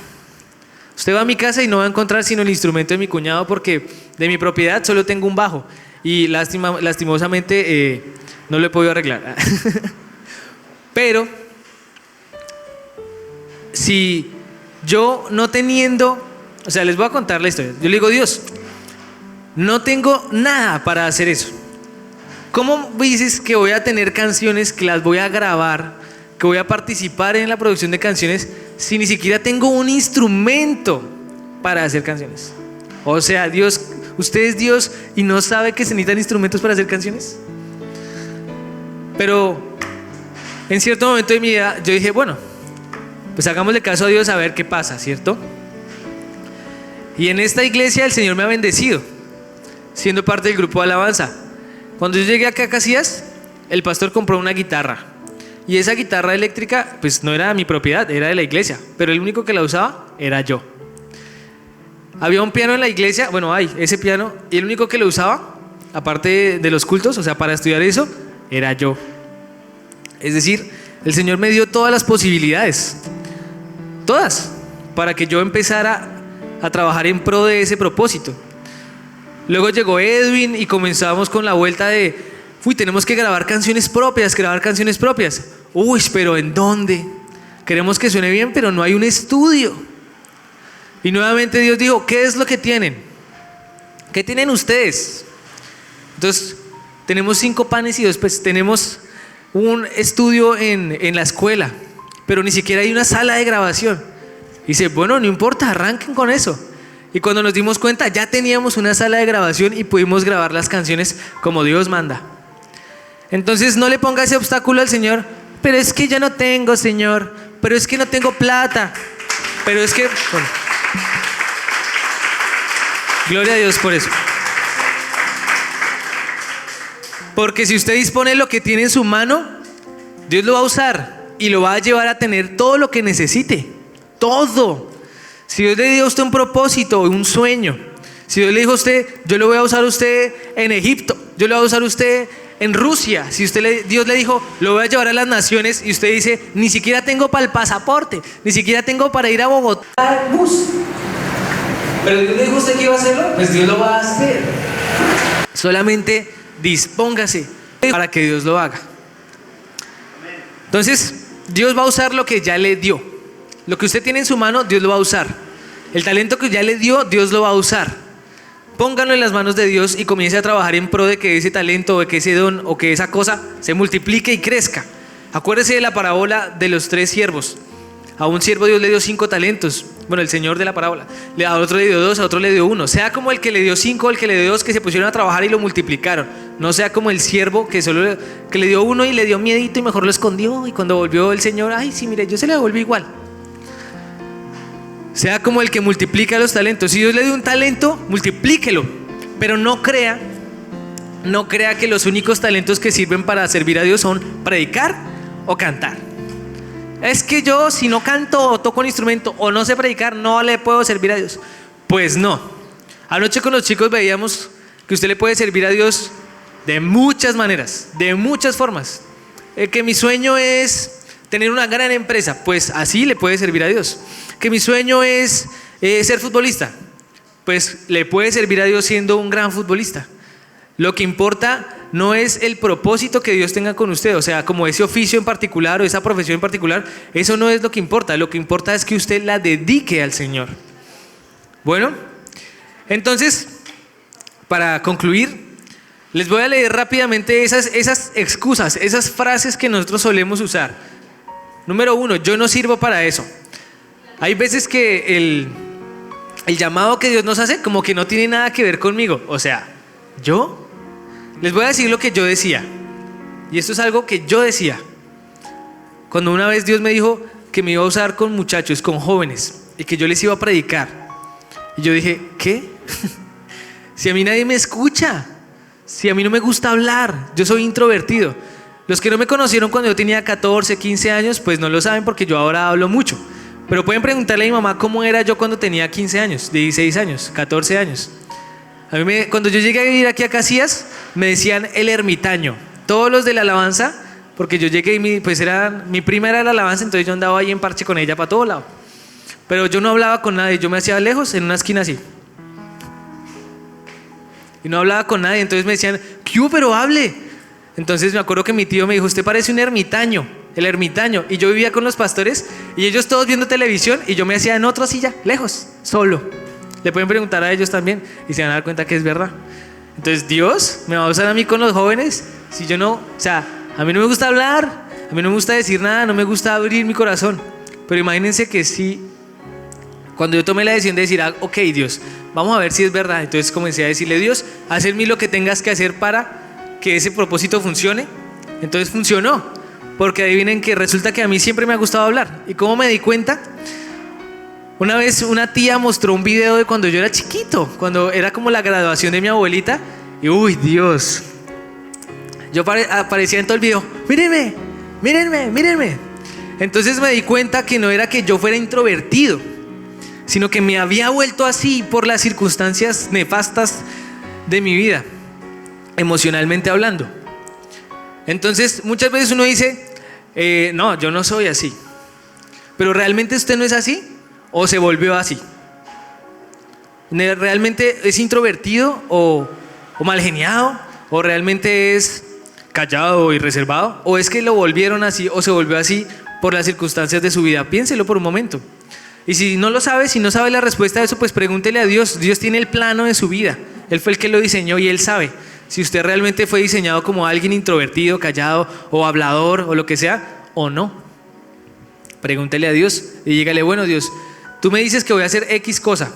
Usted va a mi casa y no va a encontrar sino el instrumento de mi cuñado, porque de mi propiedad solo tengo un bajo. Y lastimosamente no lo he podido arreglar. Pero si yo no teniendo, o sea, les voy a contar la historia. Yo le digo, Dios, no tengo nada para hacer eso. ¿Cómo dices que voy a tener canciones, que las voy a grabar, que voy a participar en la producción de canciones, si ni siquiera tengo un instrumento para hacer canciones? O sea, Dios, ¿usted es Dios y no sabe que se necesitan instrumentos para hacer canciones? Pero en cierto momento de mi vida yo dije, bueno, pues hagámosle caso a Dios a ver qué pasa, ¿cierto? Y en esta iglesia el Señor me ha bendecido, siendo parte del grupo de alabanza. Cuando yo llegué acá a Casillas, el pastor compró una guitarra. Y esa guitarra eléctrica, pues no era mi propiedad, era de la iglesia. Pero el único que la usaba era yo. Había un piano en la iglesia, bueno, hay ese piano, y el único que lo usaba, aparte de los cultos, o sea, para estudiar eso, era yo. Es decir, el Señor me dio todas las posibilidades, todas, para que yo empezara a trabajar en pro de ese propósito. Luego llegó Edwin y comenzamos con la vuelta de, tenemos que grabar canciones propias. Uy, pero ¿en dónde? Queremos que suene bien, pero no hay un estudio. Y nuevamente Dios dijo, ¿qué es lo que tienen? ¿Qué tienen ustedes? Entonces, tenemos 5 panes y 2 peces. Tenemos un estudio en la escuela, pero ni siquiera hay una sala de grabación. Y dice, bueno, no importa, arranquen con eso. Y cuando nos dimos cuenta, ya teníamos una sala de grabación y pudimos grabar las canciones como Dios manda. Entonces no le ponga ese obstáculo al Señor, pero es que yo no tengo, Señor, pero es que no tengo plata, pero es que, bueno, gloria a Dios por eso. Porque si usted dispone lo que tiene en su mano, Dios lo va a usar y lo va a llevar a tener todo lo que necesite, todo. Si Dios le dio a usted un propósito, un sueño, si Dios le dijo a usted, yo lo voy a usar a usted en Egipto, yo lo voy a usar a usted en Rusia, si Dios le dijo, lo voy a llevar a las naciones, y usted dice, ni siquiera tengo para el pasaporte, ni siquiera tengo para ir a Bogotá en bus, pero Dios le dijo a usted que iba a hacerlo, pues Dios lo va a hacer. Solamente dispóngase para que Dios lo haga. Entonces, Dios va a usar lo que ya le dio. Lo que usted tiene en su mano, Dios lo va a usar. El talento que ya le dio, Dios lo va a usar. Pónganlo en las manos de Dios y comience a trabajar en pro de que ese talento, o de que ese don, o que esa cosa se multiplique y crezca. Acuérdese de la parábola de los 3 siervos. A un siervo Dios le dio 5 talentos. Bueno, el Señor de la parábola. A otro le dio 2, a otro le dio 1. Sea como el que le dio 5, el que le dio 2, que se pusieron a trabajar y lo multiplicaron. No sea como el siervo que solo que le dio 1 y le dio miedito y mejor lo escondió. Y cuando volvió el Señor, ay, sí, mire, yo se le devolví igual. Sea como el que multiplica los talentos. Si Dios le dio un talento, multiplíquelo. Pero no crea que los únicos talentos que sirven para servir a Dios son predicar o cantar. Es que yo, si no canto o toco un instrumento o no sé predicar, no le puedo servir a Dios. Pues no. Anoche con los chicos veíamos que usted le puede servir a Dios de muchas maneras, de muchas formas. Que mi sueño es tener una gran empresa, pues así le puede servir a Dios. Que mi sueño es ser futbolista, pues le puede servir a Dios siendo un gran futbolista. Lo que importa no es el propósito que Dios tenga con usted, o sea, como ese oficio en particular o esa profesión en particular, eso no es lo que importa. Lo que importa es que usted la dedique al Señor. Bueno, entonces, para concluir, les voy a leer rápidamente esas excusas, esas frases que nosotros solemos usar. Número 1, yo no sirvo para eso. Hay veces que el llamado que Dios nos hace como que no tiene nada que ver conmigo. O sea, yo les voy a decir lo que yo decía. Y esto es algo que yo decía. Cuando una vez Dios me dijo que me iba a usar con muchachos, con jóvenes, y que yo les iba a predicar. Y yo dije, ¿qué? Si a mí nadie me escucha, si a mí no me gusta hablar, yo soy introvertido. Los que no me conocieron cuando yo tenía 14, 15 años, pues no lo saben porque yo ahora hablo mucho. Pero pueden preguntarle a mi mamá cómo era yo cuando tenía 15 años, 16 años, 14 años. Cuando yo llegué a vivir aquí a Casillas, me decían el ermitaño. Todos los de la alabanza, porque yo llegué y mi prima era la alabanza, entonces yo andaba ahí en parche con ella para todo lado. Pero yo no hablaba con nadie, yo me hacía lejos en una esquina así. Y no hablaba con nadie, entonces me decían, ¿qué hubo? Pero hable. Entonces me acuerdo que mi tío me dijo, usted parece un ermitaño, el ermitaño. Y yo vivía con los pastores y ellos todos viendo televisión y yo me hacía en otra silla, lejos, solo. Le pueden preguntar a ellos también y se van a dar cuenta que es verdad. Entonces Dios me va a usar a mí con los jóvenes. Si yo no, o sea, a mí no me gusta hablar, a mí no me gusta decir nada, no me gusta abrir mi corazón. Pero imagínense que sí, cuando yo tomé la decisión de decir, ok Dios, vamos a ver si es verdad. Entonces comencé a decirle, Dios, haz en mí lo que tengas que hacer para que ese propósito funcione. Entonces funcionó, porque adivinen que resulta que a mí siempre me ha gustado hablar. ¿Y cómo me di cuenta? Una vez una tía mostró un video de cuando yo era chiquito, cuando era como la graduación de mi abuelita. Y uy, Dios, yo aparecía en todo el video, mírenme, mírenme, mírenme. Entonces me di cuenta que no era que yo fuera introvertido, sino que me había vuelto así por las circunstancias nefastas de mi vida, emocionalmente hablando. Entonces muchas veces uno dice, no, yo no soy así. Pero ¿realmente usted no es así? ¿O se volvió así? ¿Realmente es introvertido o mal geniado? ¿O realmente es callado y reservado? ¿O es que lo volvieron así o se volvió así por las circunstancias de su vida? Piénselo por un momento. Y si no lo sabe, si no sabe la respuesta a eso, pues pregúntele a Dios. Dios tiene el plano de su vida. Él fue el que lo diseñó y Él sabe si usted realmente fue diseñado como alguien introvertido, callado o hablador o lo que sea, o no. Pregúntele a Dios y dígale, bueno Dios, tú me dices que voy a hacer X cosa,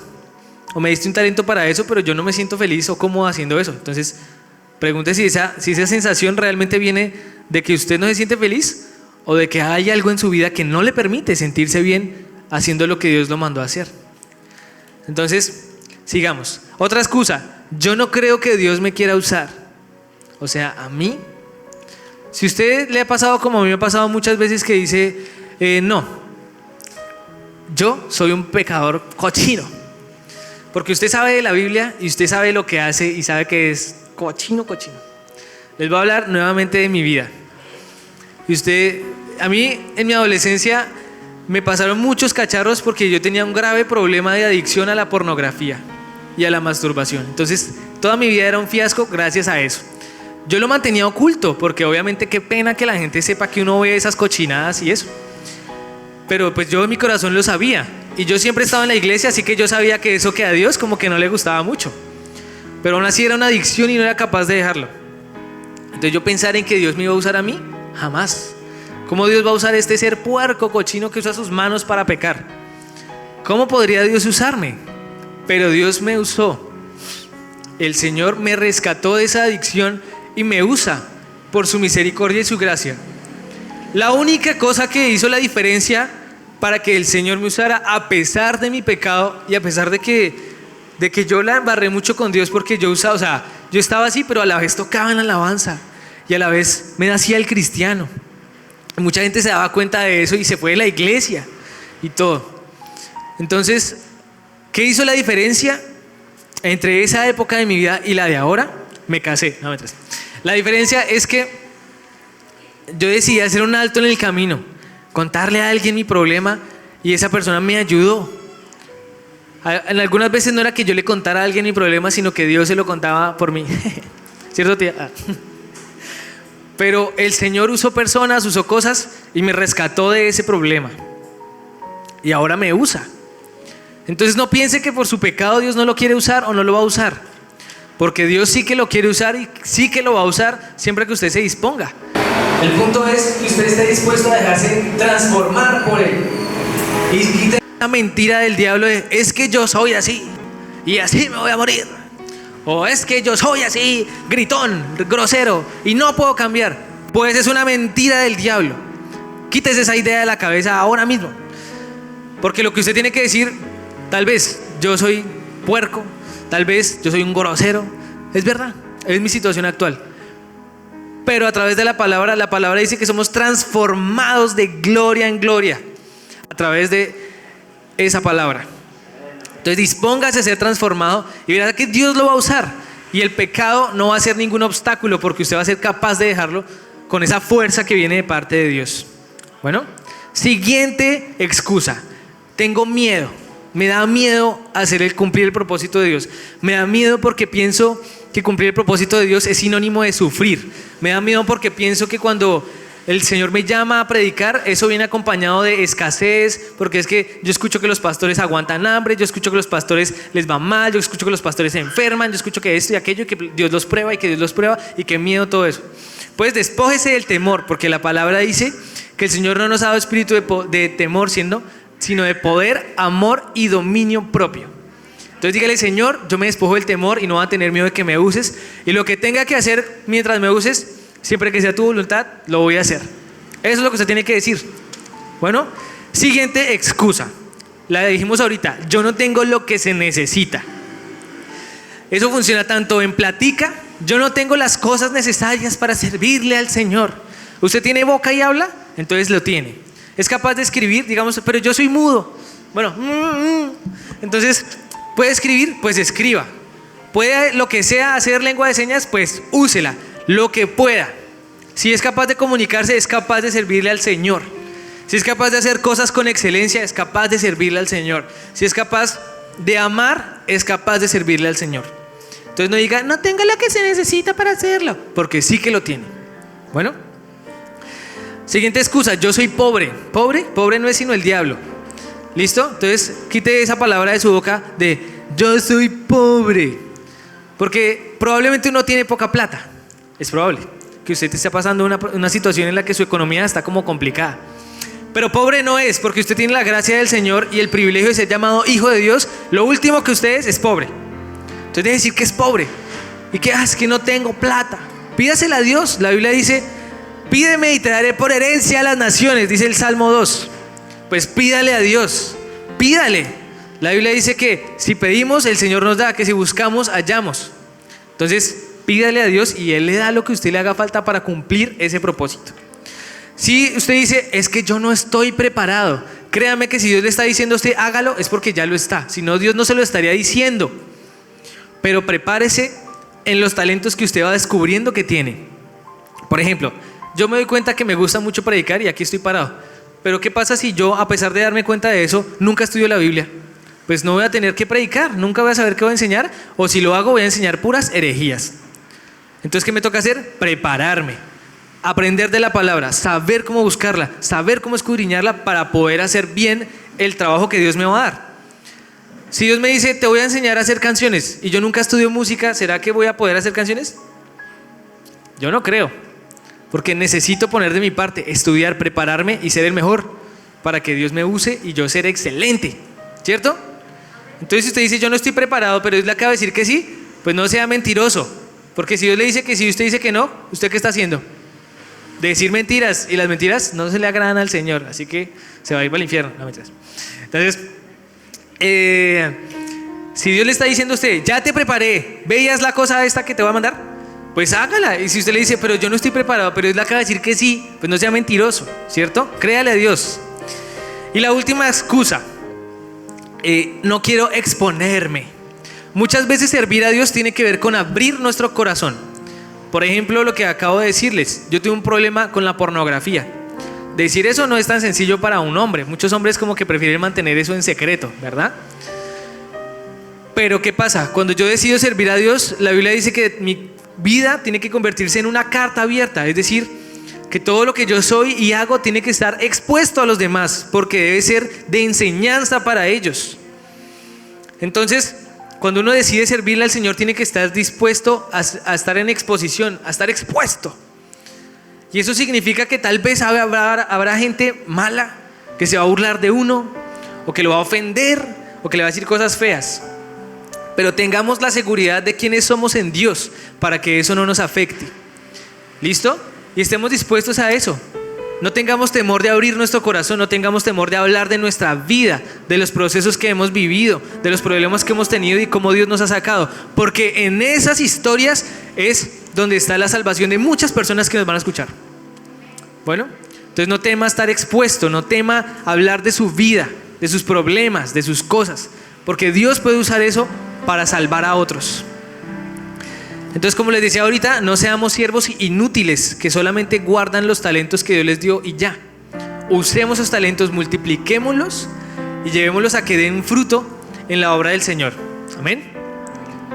o me diste un talento para eso, pero yo no me siento feliz o cómodo haciendo eso. Entonces, pregunte si esa sensación realmente viene de que usted no se siente feliz o de que hay algo en su vida que no le permite sentirse bien haciendo lo que Dios lo mandó a hacer. Entonces, sigamos. Otra excusa, yo no creo que Dios me quiera usar. O sea, a mí, si usted le ha pasado como a mí me ha pasado muchas veces que dice, no, yo soy un pecador cochino. Porque usted sabe de la Biblia y usted sabe lo que hace y sabe que es cochino. Les voy a hablar nuevamente de mi vida. Y a mí en mi adolescencia me pasaron muchos cacharros porque yo tenía un grave problema de adicción a la pornografía y a la masturbación. Entonces toda mi vida era un fiasco gracias a eso. Yo lo mantenía oculto porque obviamente qué pena que la gente sepa que uno ve esas cochinadas y eso. Pero pues yo en mi corazón lo sabía. Y yo siempre estaba en la iglesia, así que yo sabía que eso que a Dios como que no le gustaba mucho. Pero aún así era una adicción y no era capaz de dejarlo. Entonces yo pensar en que Dios me iba a usar a mí, jamás. ¿Cómo Dios va a usar este ser puerco, cochino que usa sus manos para pecar? ¿Cómo podría Dios usarme? Pero Dios me usó. El Señor me rescató de esa adicción y me usa por su misericordia y su gracia. La única cosa que hizo la diferencia para que el Señor me usara, a pesar de mi pecado y a pesar de que yo la embarré mucho con Dios, porque yo usaba, o sea, yo estaba así, pero a la vez tocaba en la alabanza y a la vez me nacía el cristiano. Mucha gente se daba cuenta de eso y se fue de la iglesia y todo. Entonces, ¿qué hizo la diferencia entre esa época de mi vida y la de ahora? Me casé, no me traes. La diferencia es que yo decidí hacer un alto en el camino, contarle a alguien mi problema y esa persona me ayudó. En algunas veces no era que yo le contara a alguien mi problema, sino que Dios se lo contaba por mí. ¿Cierto, tía? Pero el Señor usó personas, usó cosas y me rescató de ese problema. Y ahora me usa. Entonces no piense que por su pecado Dios no lo quiere usar o no lo va a usar. Porque Dios sí que lo quiere usar y sí que lo va a usar siempre que usted se disponga. El punto es que usted esté dispuesto a dejarse transformar por Él. Y quite la mentira del diablo de, es que yo soy así y así me voy a morir. O es que yo soy así, gritón, grosero y no puedo cambiar. Pues es una mentira del diablo. Quítese esa idea de la cabeza ahora mismo. Porque lo que usted tiene que decir, tal vez yo soy puerco, tal vez yo soy un grosero. Es verdad, es mi situación actual. Pero a través de la palabra dice que somos transformados de gloria en gloria a través de esa palabra. Entonces dispóngase a ser transformado y verá que Dios lo va a usar. Y el pecado no va a ser ningún obstáculo porque usted va a ser capaz de dejarlo con esa fuerza que viene de parte de Dios. Bueno, siguiente excusa. Tengo miedo. Me da miedo cumplir el propósito de Dios. Me da miedo porque pienso que cumplir el propósito de Dios es sinónimo de sufrir. Me da miedo porque pienso que cuando el Señor me llama a predicar, eso viene acompañado de escasez, porque es que yo escucho que los pastores aguantan hambre, yo escucho que los pastores les va mal, yo escucho que los pastores se enferman, yo escucho que esto y aquello, y que Dios los prueba y que Dios los prueba y qué miedo todo eso. Pues despójese del temor, porque la palabra dice que el Señor no nos ha dado espíritu de temor, sino de poder, amor y dominio propio. Entonces dígale, Señor, yo me despojo del temor y no voy a tener miedo de que me uses, y lo que tenga que hacer mientras me uses, siempre que sea tu voluntad, lo voy a hacer. Eso es lo que usted tiene que decir. Bueno, siguiente excusa. La dijimos ahorita, yo no tengo lo que se necesita. Eso funciona tanto en plática, yo no tengo las cosas necesarias para servirle al Señor. ¿Usted tiene boca y habla? Entonces lo tiene. Es capaz de escribir, digamos, pero yo soy mudo. Bueno, entonces, ¿puede escribir? Pues escriba. ¿Puede lo que sea hacer lengua de señas? Pues úsela. Lo que pueda. Si es capaz de comunicarse, es capaz de servirle al Señor. Si es capaz de hacer cosas con excelencia, es capaz de servirle al Señor. Si es capaz de amar, es capaz de servirle al Señor. Entonces no diga, no tengo lo que se necesita para hacerlo, porque sí que lo tiene. Bueno, siguiente excusa, yo soy pobre. Pobre no es sino el diablo. ¿Listo? Entonces quite esa palabra de su boca de yo soy pobre, porque probablemente uno tiene poca plata. Es probable que usted esté pasando una situación en la que su economía está como complicada. Pero pobre no es, porque usted tiene la gracia del Señor y el privilegio de ser llamado hijo de Dios. Lo último que usted es pobre. Entonces debe decir que es pobre y que es que no tengo plata. Pídasela a Dios. La Biblia dice, pídeme y te daré por herencia a las naciones, dice el Salmo 2. Pues pídale a Dios, pídale. La Biblia dice que si pedimos, el Señor nos da, que si buscamos, hallamos. Entonces pídale a Dios y Él le da lo que a usted le haga falta para cumplir ese propósito. Si usted dice, es que yo no estoy preparado, créame que si Dios le está diciendo a usted hágalo, es porque ya lo está. Si no, Dios no se lo estaría diciendo. Pero prepárese en los talentos que usted va descubriendo que tiene. Por ejemplo, yo me doy cuenta que me gusta mucho predicar y aquí estoy parado. Pero ¿qué pasa si yo, a pesar de darme cuenta de eso, nunca estudio la Biblia? Pues no voy a tener que predicar, nunca voy a saber qué voy a enseñar, o si lo hago voy a enseñar puras herejías. Entonces, ¿qué me toca hacer? Prepararme, aprender de la palabra, saber cómo buscarla, saber cómo escudriñarla para poder hacer bien el trabajo que Dios me va a dar. Si Dios me dice, te voy a enseñar a hacer canciones, y yo nunca estudio música, ¿será que voy a poder hacer canciones? Yo no creo. porque necesito poner de mi parte, estudiar, prepararme y ser el mejor para que Dios me use y yo ser excelente, ¿cierto? Entonces si usted dice yo no estoy preparado, pero Dios le acaba de decir que sí, pues no sea mentiroso, porque si Dios le dice que sí y usted dice que no, ¿usted qué está haciendo? Decir mentiras, y las mentiras no se le agradan al Señor, así que se va a ir para el infierno. No, mentiras. Entonces, si Dios le está diciendo a usted, ya te preparé, veías la cosa esta que te va a mandar, pues hágala. Y si usted le dice, pero yo no estoy preparado, pero Dios le acaba de decir que sí, pues no sea mentiroso, ¿cierto? Créale a Dios. Y la última excusa, no quiero exponerme. Muchas veces servir a Dios tiene que ver con abrir nuestro corazón. Por ejemplo, lo que acabo de decirles, yo tuve un problema con la pornografía. Decir eso no es tan sencillo para un hombre. Muchos hombres como que prefieren mantener eso en secreto, ¿verdad? Pero ¿qué pasa? Cuando yo decido servir a Dios, la Biblia dice que mi vida tiene que convertirse en una carta abierta. Es decir, que todo lo que yo soy y hago tiene que estar expuesto a los demás, porque debe ser de enseñanza para ellos. Entonces, cuando uno decide servirle al Señor, tiene que estar dispuesto a estar en exposición, a estar expuesto. Y eso significa que tal vez habrá gente mala que se va a burlar de uno, o que lo va a ofender, o que le va a decir cosas feas. Pero tengamos la seguridad de quiénes somos en Dios para que eso no nos afecte. ¿Listo? Y estemos dispuestos a eso. No tengamos temor de abrir nuestro corazón, no tengamos temor de hablar de nuestra vida, de los procesos que hemos vivido, de los problemas que hemos tenido y cómo Dios nos ha sacado. Porque en esas historias es donde está la salvación de muchas personas que nos van a escuchar. Bueno, entonces no tema estar expuesto, no tema hablar de su vida, de sus problemas, de sus cosas, porque Dios puede usar eso para salvar a otros. Entonces, como les decía ahorita, no seamos siervos inútiles que solamente guardan los talentos que Dios les dio y ya. Usemos esos talentos, multipliquémoslos y llevémoslos a que den fruto en la obra del Señor. Amén.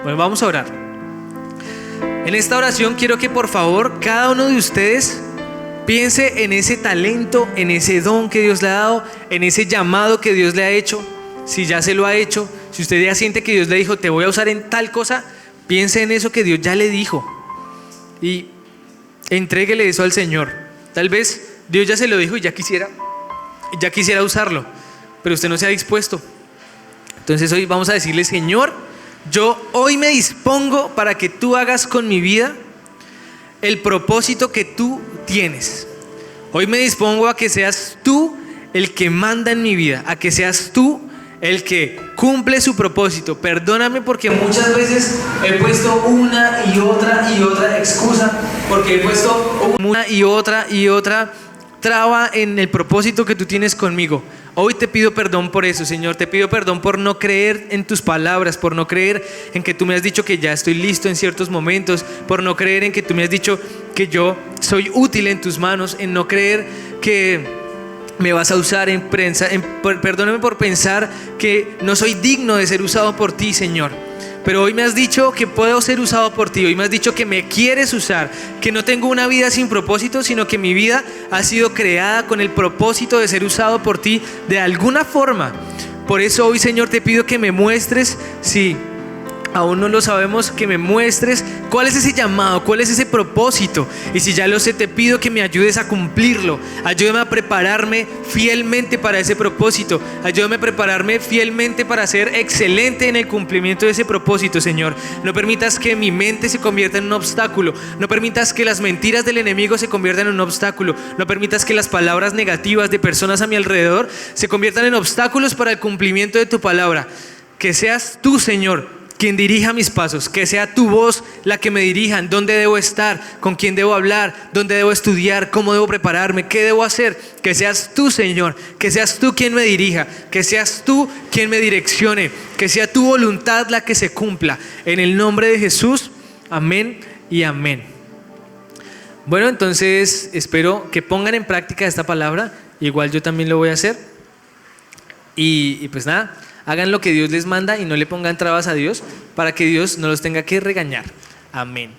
Bueno, vamos a orar. En esta oración quiero que por favor cada uno de ustedes piense en ese talento, en ese don que Dios le ha dado, en ese llamado que Dios le ha hecho. Si ya se lo ha hecho, si usted ya siente que Dios le dijo, te voy a usar en tal cosa, piense en eso que Dios ya le dijo y entréguele eso al Señor. Tal vez Dios ya se lo dijo y ya quisiera usarlo, pero usted no se ha dispuesto. Entonces hoy vamos a decirle, Señor, yo hoy me dispongo para que tú hagas con mi vida el propósito que tú tienes. Hoy me dispongo a que seas tú el que manda en mi vida, a que seas tú el que cumple su propósito. Perdóname porque muchas veces he puesto una y otra excusa, porque he puesto una y otra traba en el propósito que tú tienes conmigo. Hoy te pido perdón por eso, Señor. Te pido perdón por no creer en tus palabras, por no creer en que tú me has dicho que ya estoy listo en ciertos momentos, por no creer en que tú me has dicho que yo soy útil en tus manos, en no creer que me vas a usar perdóname por pensar que no soy digno de ser usado por ti, Señor. Pero hoy me has dicho que puedo ser usado por ti. Hoy me has dicho que me quieres usar, que no tengo una vida sin propósito, sino que mi vida ha sido creada con el propósito de ser usado por ti de alguna forma. Por eso hoy, Señor, te pido que me muestres, si aún no lo sabemos, que me muestres cuál es ese llamado, cuál es ese propósito. Y si ya lo sé, te pido que me ayudes a cumplirlo. Ayúdame a prepararme fielmente para ese propósito. Ayúdame a prepararme fielmente para ser excelente en el cumplimiento de ese propósito, Señor. No permitas que mi mente se convierta en un obstáculo. No permitas que las mentiras del enemigo se conviertan en un obstáculo. No permitas que las palabras negativas de personas a mi alrededor se conviertan en obstáculos para el cumplimiento de tu palabra. Que seas tú, Señor, quien dirija mis pasos, que sea tu voz la que me dirija en dónde debo estar, con quién debo hablar, dónde debo estudiar, cómo debo prepararme, qué debo hacer. Que seas tú, Señor, que seas tú quien me dirija, que seas tú quien me direccione, que sea tu voluntad la que se cumpla. En el nombre de Jesús, amén y amén. Bueno, entonces espero que pongan en práctica esta palabra. Igual yo también lo voy a hacer. Y pues nada, hagan lo que Dios les manda y no le pongan trabas a Dios para que Dios no los tenga que regañar. Amén.